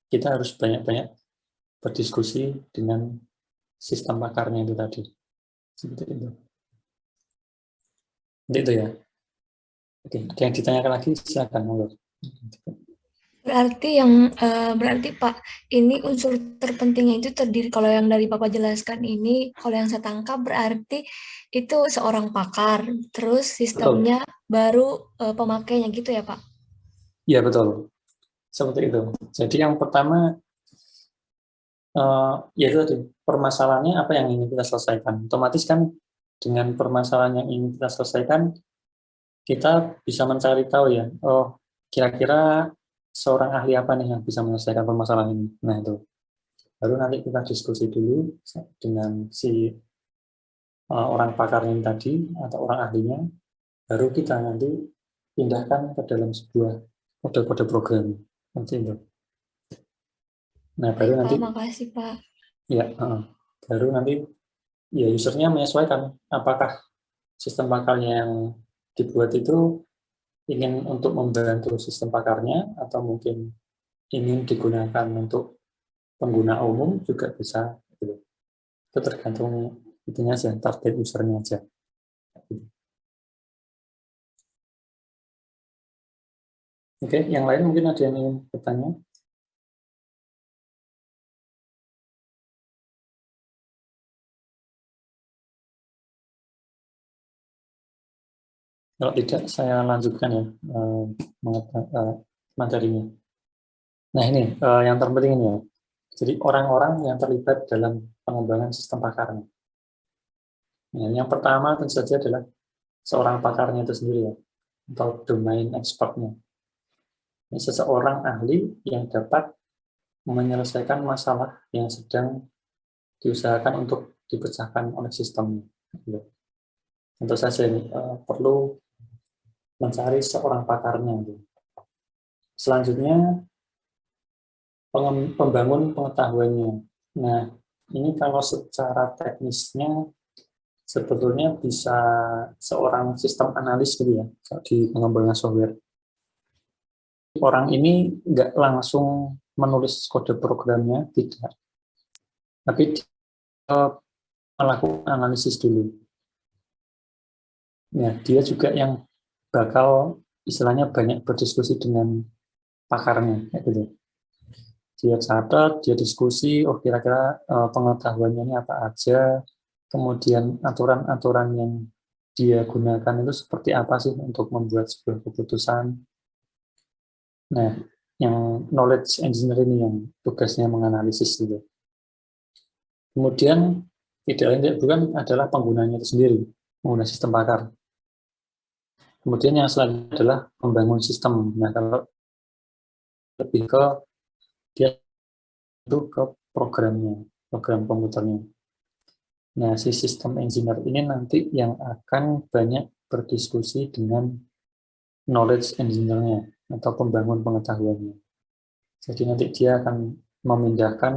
kita harus banyak-banyak berdiskusi dengan sistem pakarnya itu tadi. Seperti itu. Seperti itu ya. Oke, ada yang ditanyakan lagi silakan. Berarti Pak, ini unsur terpentingnya itu terdiri, kalau yang dari Bapak jelaskan ini, kalau yang saya tangkap berarti itu seorang pakar, terus sistemnya baru pemakainya gitu ya Pak? Iya betul, seperti itu. Jadi yang pertama yaitu tadi permasalahannya apa yang ingin kita selesaikan. Otomatis kan dengan permasalahan yang ingin kita selesaikan, kita bisa mencari tahu ya, oh kira-kira seorang ahli apa nih yang bisa menyelesaikan permasalahan ini. Nah itu, baru nanti kita diskusi dulu dengan si orang pakarnya tadi atau orang ahlinya, baru kita nanti pindahkan ke dalam sebuah kode-kode program. Seperti itu. Nah baru Baik, nanti, Pak, makasih Pak. ya baru nanti ya usernya menyesuaikan apakah sistem pakarnya yang dibuat itu ingin untuk membantu sistem pakarnya atau mungkin ingin digunakan untuk pengguna umum juga bisa. Gitu. Itu tergantung itunya aja, target usernya aja. Oke, yang lain mungkin ada yang ingin bertanya? Kalau tidak, saya lanjutkan ya materinya. Nah ini yang terpenting ini ya. Jadi orang-orang yang terlibat dalam pengembangan sistem pakarnya. Nah, yang pertama tentu saja adalah seorang pakarnya itu sendiri ya, atau domain expertnya. Ini seseorang ahli yang dapat menyelesaikan masalah yang sedang diusahakan untuk dipecahkan oleh sistemnya. Tentu saja ini perlu mencari seorang pakarnya. Selanjutnya pembangun pengetahuannya. Nah, ini kalau secara teknisnya sebetulnya bisa seorang sistem analis gitu ya di pengembangan software. Orang ini nggak langsung menulis kode programnya, tidak. Tapi dia melakukan analisis dulu. Nah, dia juga yang bakal istilahnya banyak berdiskusi dengan pakarnya, gitu. Dia catat, dia diskusi, oh kira-kira pengetahuannya ini apa aja, kemudian aturan-aturan yang dia gunakan itu seperti apa sih untuk membuat sebuah keputusan. Nah, yang knowledge engineer ini yang tugasnya menganalisis gitu. Kemudian tidak lain tidak bukan adalah penggunanya itu sendiri, pengguna sistem pakar. Kemudian yang selanjutnya adalah membangun sistem. Nah, kalau lebih ke dia itu ke programnya, program komputernya. Nah, si sistem engineer ini nanti yang akan banyak berdiskusi dengan knowledge engineer-nya atau pembangun pengetahuannya. Jadi nanti dia akan memindahkan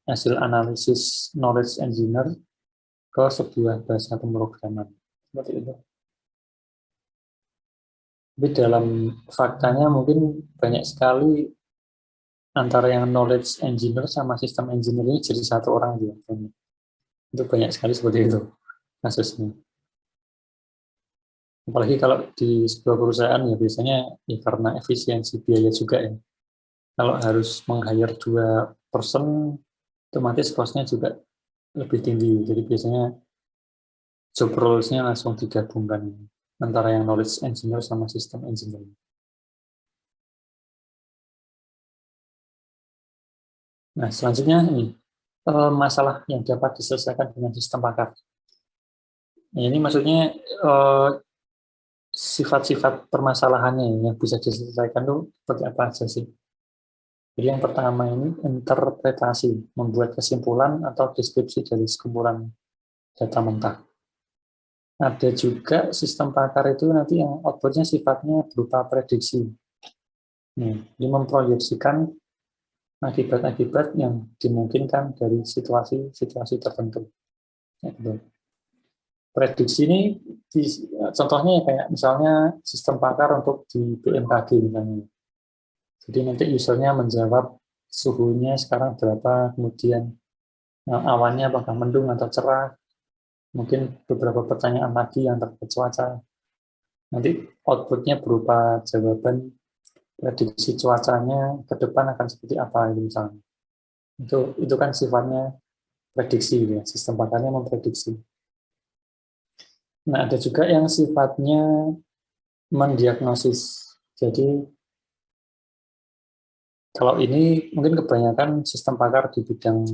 hasil analisis knowledge engineer ke sebuah bahasa pemrograman. Seperti itu. Tapi dalam faktanya mungkin banyak sekali antara yang knowledge engineer sama sistem engineer ini jadi satu orang aja. Itu banyak sekali seperti itu kasusnya. Apalagi kalau di sebuah perusahaan ya biasanya ya karena efisiensi biaya juga ya. Kalau harus meng-hire 2 person, otomatis cost-nya juga lebih tinggi. Jadi biasanya job roles-nya langsung digabungkan antara yang knowledge engineer sama system engineer. Nah, selanjutnya ini masalah yang dapat diselesaikan dengan sistem pakar. Nah, ini maksudnya sifat-sifat permasalahannya yang bisa diselesaikan itu seperti apa aja sih? Jadi yang pertama ini interpretasi, membuat kesimpulan atau deskripsi dari sekumpulan data mentah. Ada juga sistem pakar itu nanti yang outputnya sifatnya berupa prediksi. Ini memproyeksikan akibat-akibat yang dimungkinkan dari situasi-situasi tertentu. Prediksi ini contohnya kayak misalnya sistem pakar untuk di BMKG misalnya. Jadi nanti usernya menjawab suhunya sekarang berapa, kemudian awannya apakah mendung atau cerah, mungkin beberapa pertanyaan lagi yang terkait cuaca. Nanti outputnya berupa jawaban prediksi cuacanya ke depan akan seperti apa misalnya. Itu kan sifatnya prediksi ya, sistem pakarnya memprediksi. Nah, ada juga yang sifatnya mendiagnosis. Jadi kalau ini mungkin kebanyakan sistem pakar di bidang,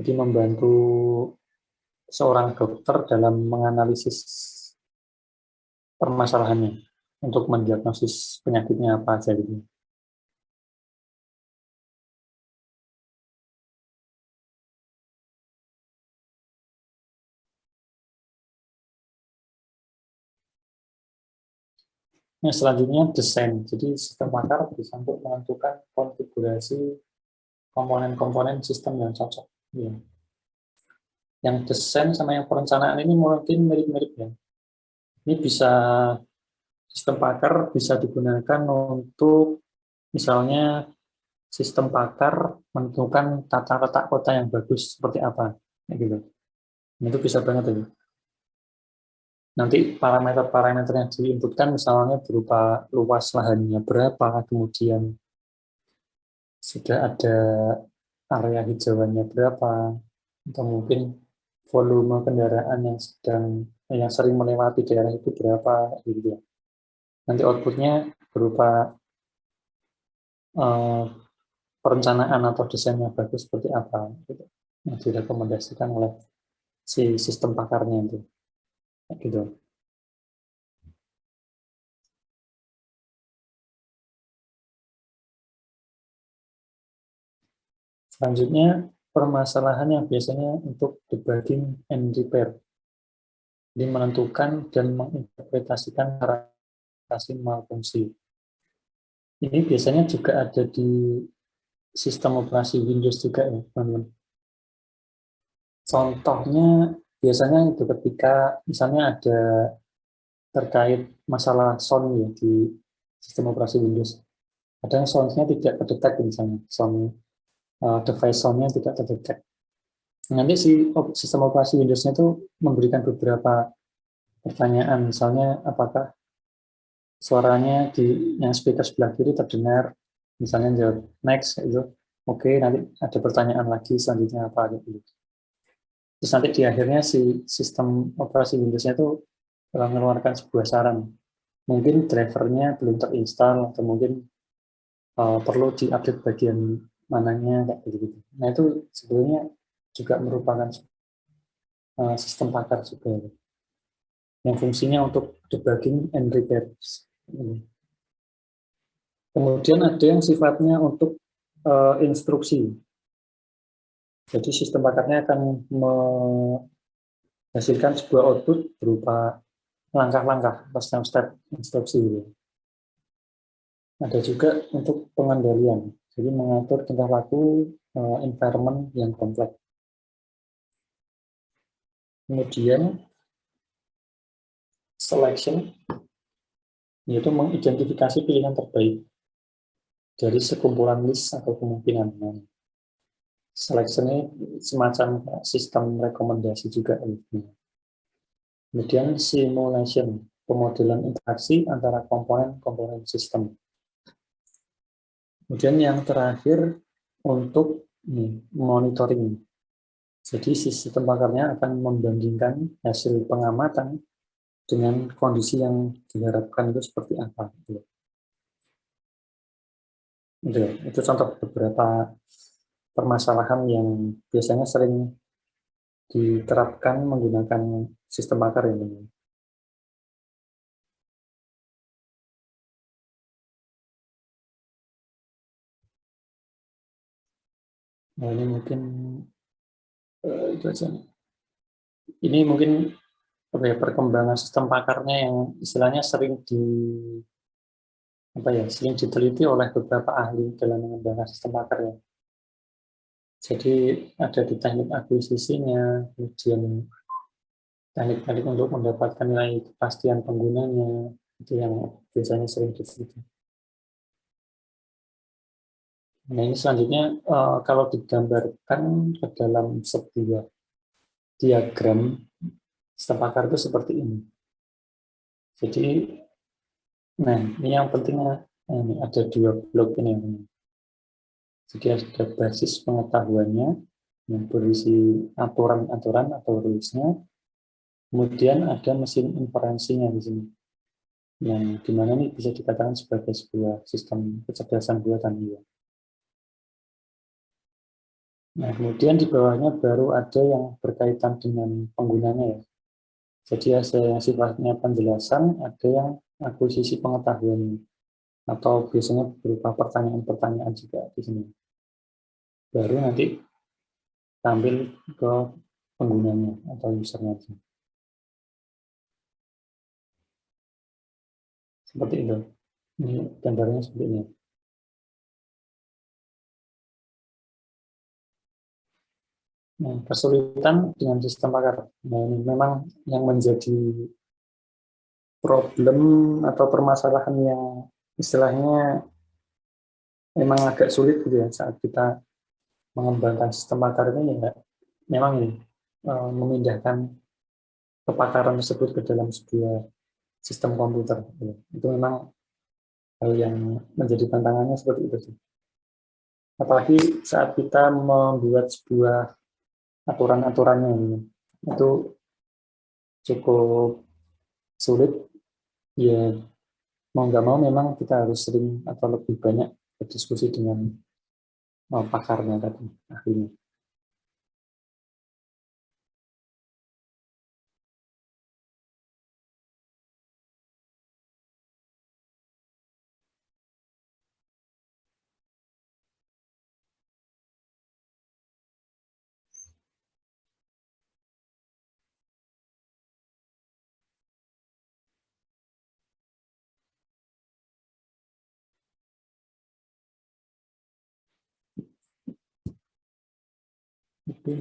jadi membantu seorang dokter dalam menganalisis permasalahannya untuk mendiagnosis penyakitnya apa aja gitu. Nah, selanjutnya desain. Jadi sistem pakar bisa untuk menentukan konfigurasi komponen-komponen sistem yang cocok. Ya. Yang desain sama yang perencanaan ini mungkin mirip-mirip ya. Ini bisa sistem pakar bisa digunakan untuk misalnya sistem pakar menentukan tata letak kota yang bagus seperti apa, gitu. Itu bisa banget ya. Nanti parameter-parameter yang diinputkan misalnya berupa luas lahannya berapa, kemudian sudah ada area hijauannya berapa, atau mungkin volume kendaraan yang sering melewati daerah itu berapa, gitu ya. Nanti outputnya berupa perencanaan atau desain yang bagus seperti apa, gitu, yang direkomendasikan oleh si sistem pakarnya itu, gitu. Selanjutnya, permasalahan yang biasanya untuk debugging and repair. Jadi menentukan dan menginterpretasikan karakteristik malfungsi. Ini biasanya juga ada di sistem operasi Windows juga ya, teman-teman. Contohnya biasanya itu ketika misalnya ada terkait masalah sound ya di sistem operasi Windows. Kadang sound-nya tidak terdetek misalnya, device sound-nya tidak terdetek. Nanti si sistem operasi Windows-nya itu memberikan beberapa pertanyaan, misalnya apakah suaranya di yang speaker sebelah kiri terdengar, misalnya jawab next itu, oke, nanti ada pertanyaan lagi selanjutnya apa gitu. Terus nanti di akhirnya si sistem operasi Windows-nya itu mengeluarkan sebuah saran. Mungkin drivernya belum terinstall atau mungkin perlu diupdate bagian mananya kayak gitu. Nah itu sebenarnya juga merupakan sistem pakar juga yang fungsinya untuk debugging and repair. Kemudian ada yang sifatnya untuk instruksi. Jadi sistem pakarnya akan menghasilkan sebuah output berupa langkah-langkah atau step-step instruksi gitu. Ada juga untuk pengendalian, jadi mengatur tingkah laku environment yang kompleks. Kemudian selection, yaitu mengidentifikasi pilihan terbaik dari sekumpulan list atau kemungkinan. Selection ini semacam sistem rekomendasi juga. Kemudian simulation, pemodelan interaksi antara komponen-komponen sistem. Kemudian yang terakhir untuk monitoring. Jadi sistem pakarnya akan membandingkan hasil pengamatan dengan kondisi yang diharapkan itu seperti apa. Itu contoh beberapa permasalahan yang biasanya sering diterapkan menggunakan sistem pakar ini. Nah, ini mungkin itu aja. Ini mungkin perkembangan sistem pakarnya yang istilahnya sering diteliti oleh beberapa ahli dalam mengembangkan sistem pakar ya. Jadi ada di teknik akuisisinya, kemudian teknik-teknik untuk mendapatkan nilai kepastian penggunanya, itu yang biasanya sering diteliti. Nah ini selanjutnya kalau digambarkan ke dalam sebuah diagram sistem pakar itu seperti ini. Jadi, nah ini yang pentingnya, ini ada dua blok ini. Jadi ada basis pengetahuannya yang berisi aturan-aturan atau rules-nya. Kemudian ada mesin inferensinya di sini, yang dimana ini bisa dikatakan sebagai sebuah sistem kecerdasan buatan dia. Nah, kemudian di bawahnya baru ada yang berkaitan dengan penggunanya ya. Jadi ada yang sifatnya penjelasan, ada yang akuisisi pengetahuan, atau biasanya berupa pertanyaan-pertanyaan juga di sini. Baru nanti tampil ke penggunanya atau usernya. Seperti itu. Ini gambarnya seperti ini. Nah, kesulitan dengan sistem pakar. Nah, ini memang yang menjadi problem atau permasalahan yang istilahnya memang agak sulit gitu ya saat kita mengembangkan sistem pakar ini ya, memang ini memindahkan kepakaran tersebut ke dalam sebuah sistem komputer. Itu memang hal yang menjadi tantangannya seperti itu sih. Apalagi saat kita membuat sebuah aturan-aturannya itu cukup sulit ya, mau nggak mau memang kita harus sering atau lebih banyak berdiskusi dengan pakarnya tadi, ahlinya. Oke.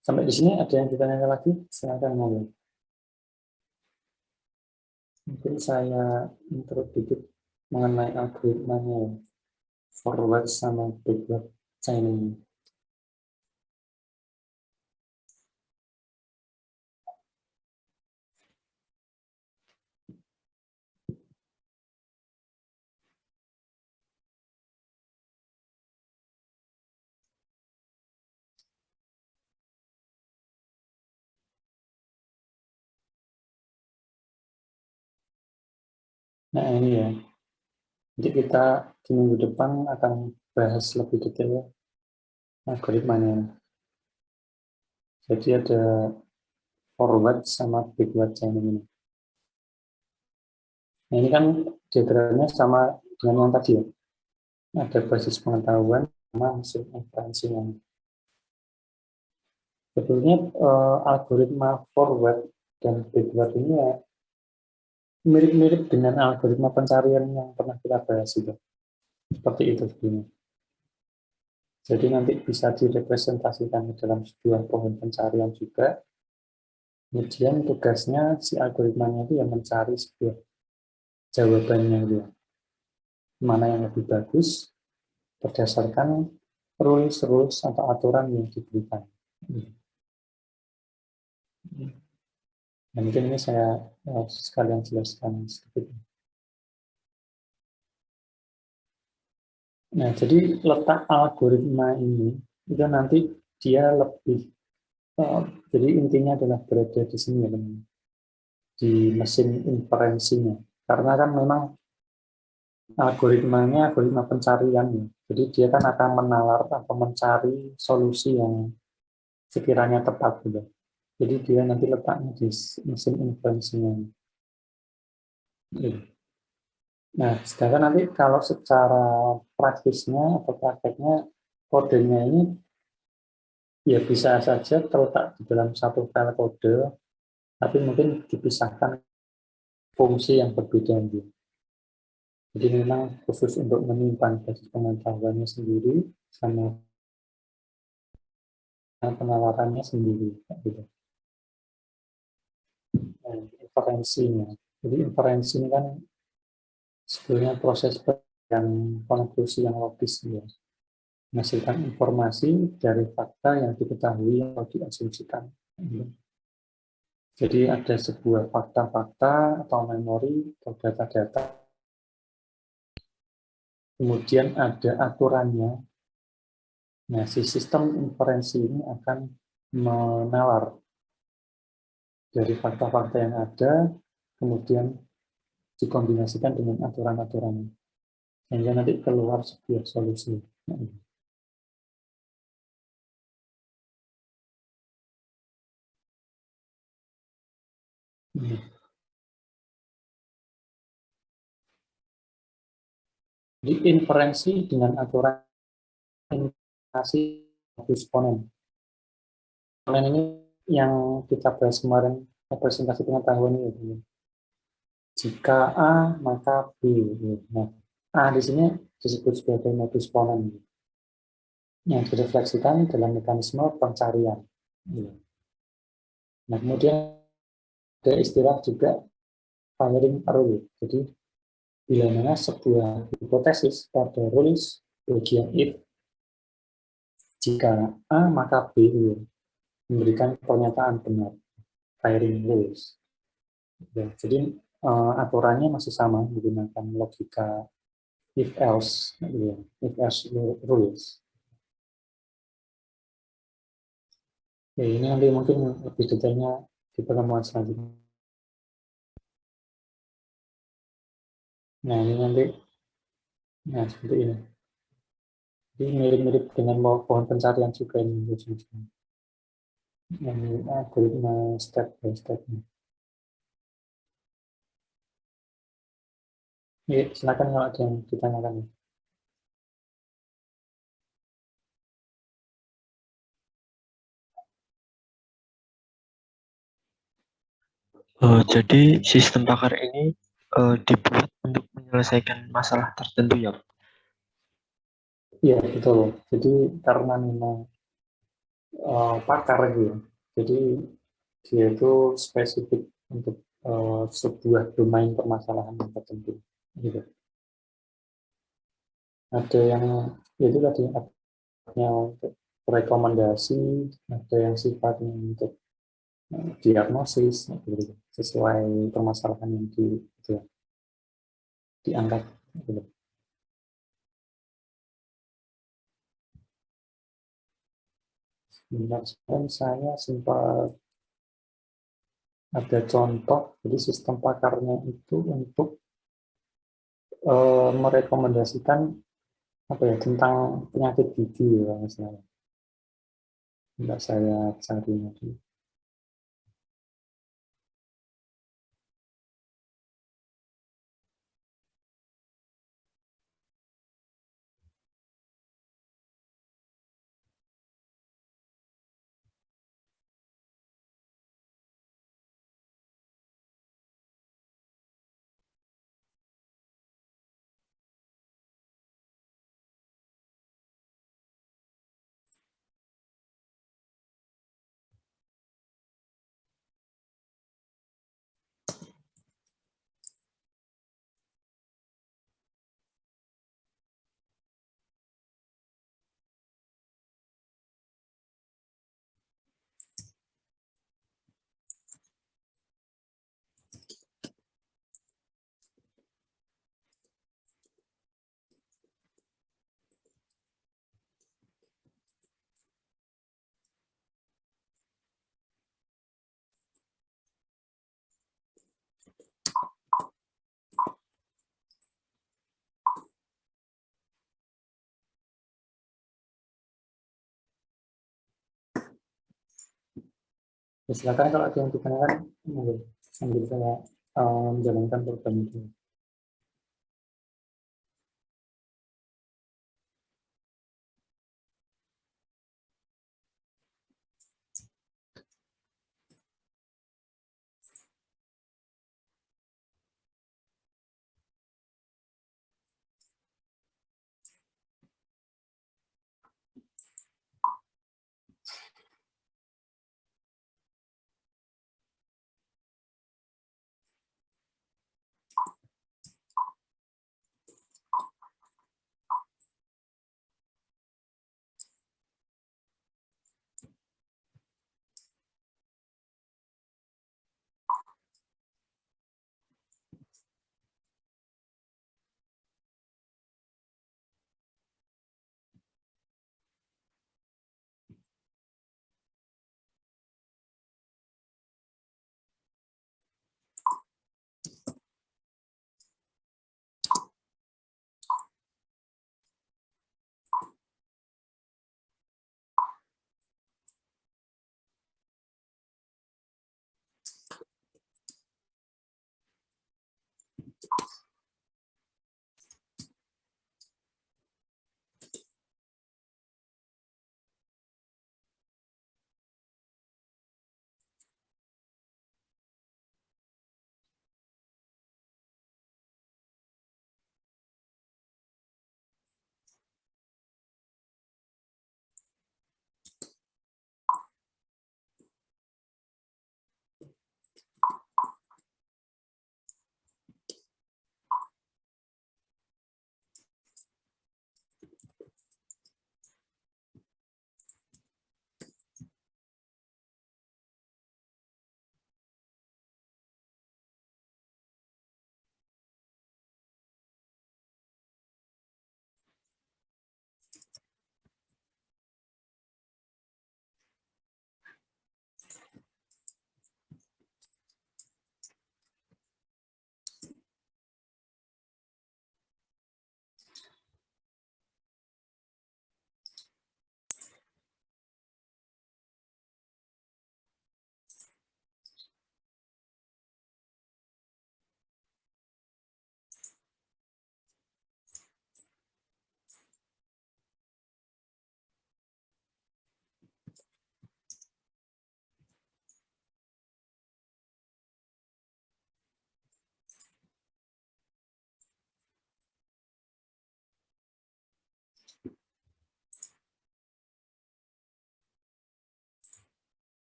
Sampai di sini ada yang ditanyakan lagi? Silakan ngomong. Mungkin saya intro dikit mengenai algoritmanya, forward sama backward chaining. Nah ini ya, jadi kita di minggu depan akan bahas lebih detail algoritmanya. Jadi ada forward sama backward chaining ini. Nah ini kan diagramnya sama dengan yang tadi ya. Ada basis pengetahuan sama mesin inferensi yang. Sebetulnya algoritma forward dan backward ini ya mirip-mirip dengan algoritma pencarian yang pernah kita bahas itu. Seperti itu sebenarnya. Jadi nanti bisa direpresentasikan dalam sebuah pohon pencarian juga. Kemudian tugasnya si algoritmanya itu yang mencari sebuah jawabannya dia. Mana yang lebih bagus berdasarkan rules atau aturan yang diberikan. Nah, mungkin ini saya sekalian jelaskan sedikit. Nah, jadi letak algoritma ini itu nanti dia lebih jadi intinya adalah berada di sini ya teman, di mesin inferensinya. Karena kan memang algoritmanya algoritma pencarian ya. Jadi dia kan akan menalar atau mencari solusi yang sekiranya tepat gitu. Jadi dia nanti letaknya di mesin inferensinya. Nah, sedangkan nanti kalau secara praktisnya atau prakteknya kodenya ini ya bisa saja terletak di dalam satu file kode, tapi mungkin dipisahkan fungsi yang berbeda. Jadi memang khusus untuk menyimpan basis pengetahuannya sendiri sama penalarannya sendiri. Gitu. Nah, inferensinya. Jadi inferensi ini kan sebenarnya proses yang konklusi yang logis ya. Menghasilkan informasi dari fakta yang diketahui atau diasumsikan. Jadi ada sebuah fakta-fakta atau memori atau data-data, kemudian ada aturannya. Nah, si sistem inferensi ini akan menalar dari fakta-fakta yang ada, kemudian dikombinasikan dengan aturan-aturan, sehingga nanti keluar sebuah solusi. Jadi inferensi dengan aturan informasi eksponen. Eksponen ini yang kita bahas kemarin, representasi pengetahuan ini. Jika A, maka B. Nah, A di sini disebut sebagai modus ponens yang direfleksikan dalam mekanisme pencarian. Nah, kemudian ada istilah juga firing rule. Jadi, bila mana sebuah hipotesis pada rules bagian if, jika A maka B memberikan pernyataan benar, firing rules. Ya, jadi aturannya masih sama menggunakan logika if else, if else rules. Ya, ini nanti mungkin lebih detailnya di pertemuan selanjutnya. Nah, ini nanti, nah seperti ini. Jadi mirip-mirip dengan pohon pencarian juga ini. Yang algoritma step by step. Ya, silakan kalau ada yang ditanyakan. Jadi sistem pakar ini dibuat untuk menyelesaikan masalah tertentu ya. Iya, betul. Jadi karena memang pakar gitu. Jadi dia itu spesifik untuk sebuah domain permasalahan tertentu. Gitu. Ada yang itu tadi sifatnya untuk rekomendasi, ada yang sifatnya untuk diagnosis, gitu, sesuai permasalahan yang gitu, diangkat. Gitu. Sebenarnya saya sempat ada contoh, jadi sistem pakarnya itu untuk merekomendasikan apa ya tentang penyakit gigi ya misalnya. Tidak saya cari lagi. Ya, silakan kalau ada yang ditanyakan, monggo sambil saya menjalankan program itu.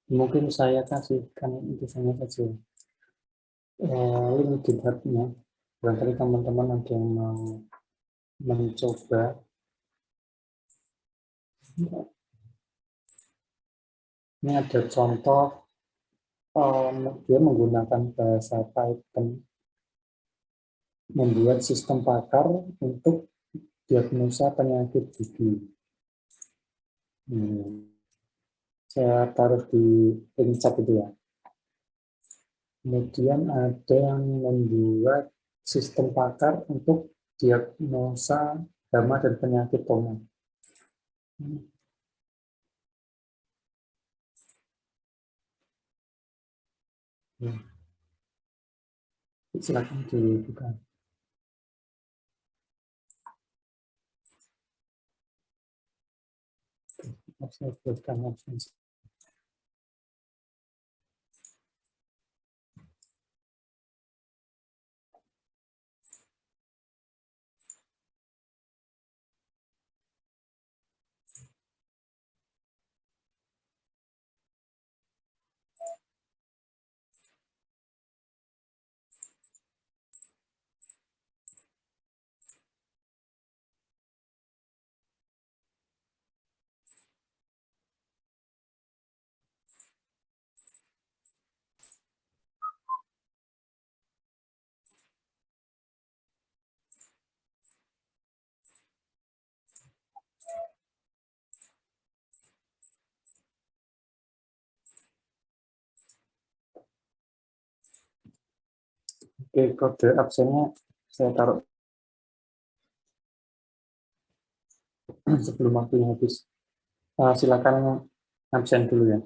Mungkin saya kasihkan intinya saja link GitHub-nya. Barangkali teman-teman ada yang mau mencoba. Ini ada contoh dia menggunakan bahasa Python membuat sistem pakar untuk diagnosa penyakit gigi. Saya taruh di link chat itu ya. Kemudian ada yang membuat sistem pakar untuk diagnosa hama dan penyakit tomat. Silakan dibuka. Saya buatkan opsi. Oke, kode absennya saya taruh sebelum waktunya habis. Silakan absen dulu ya.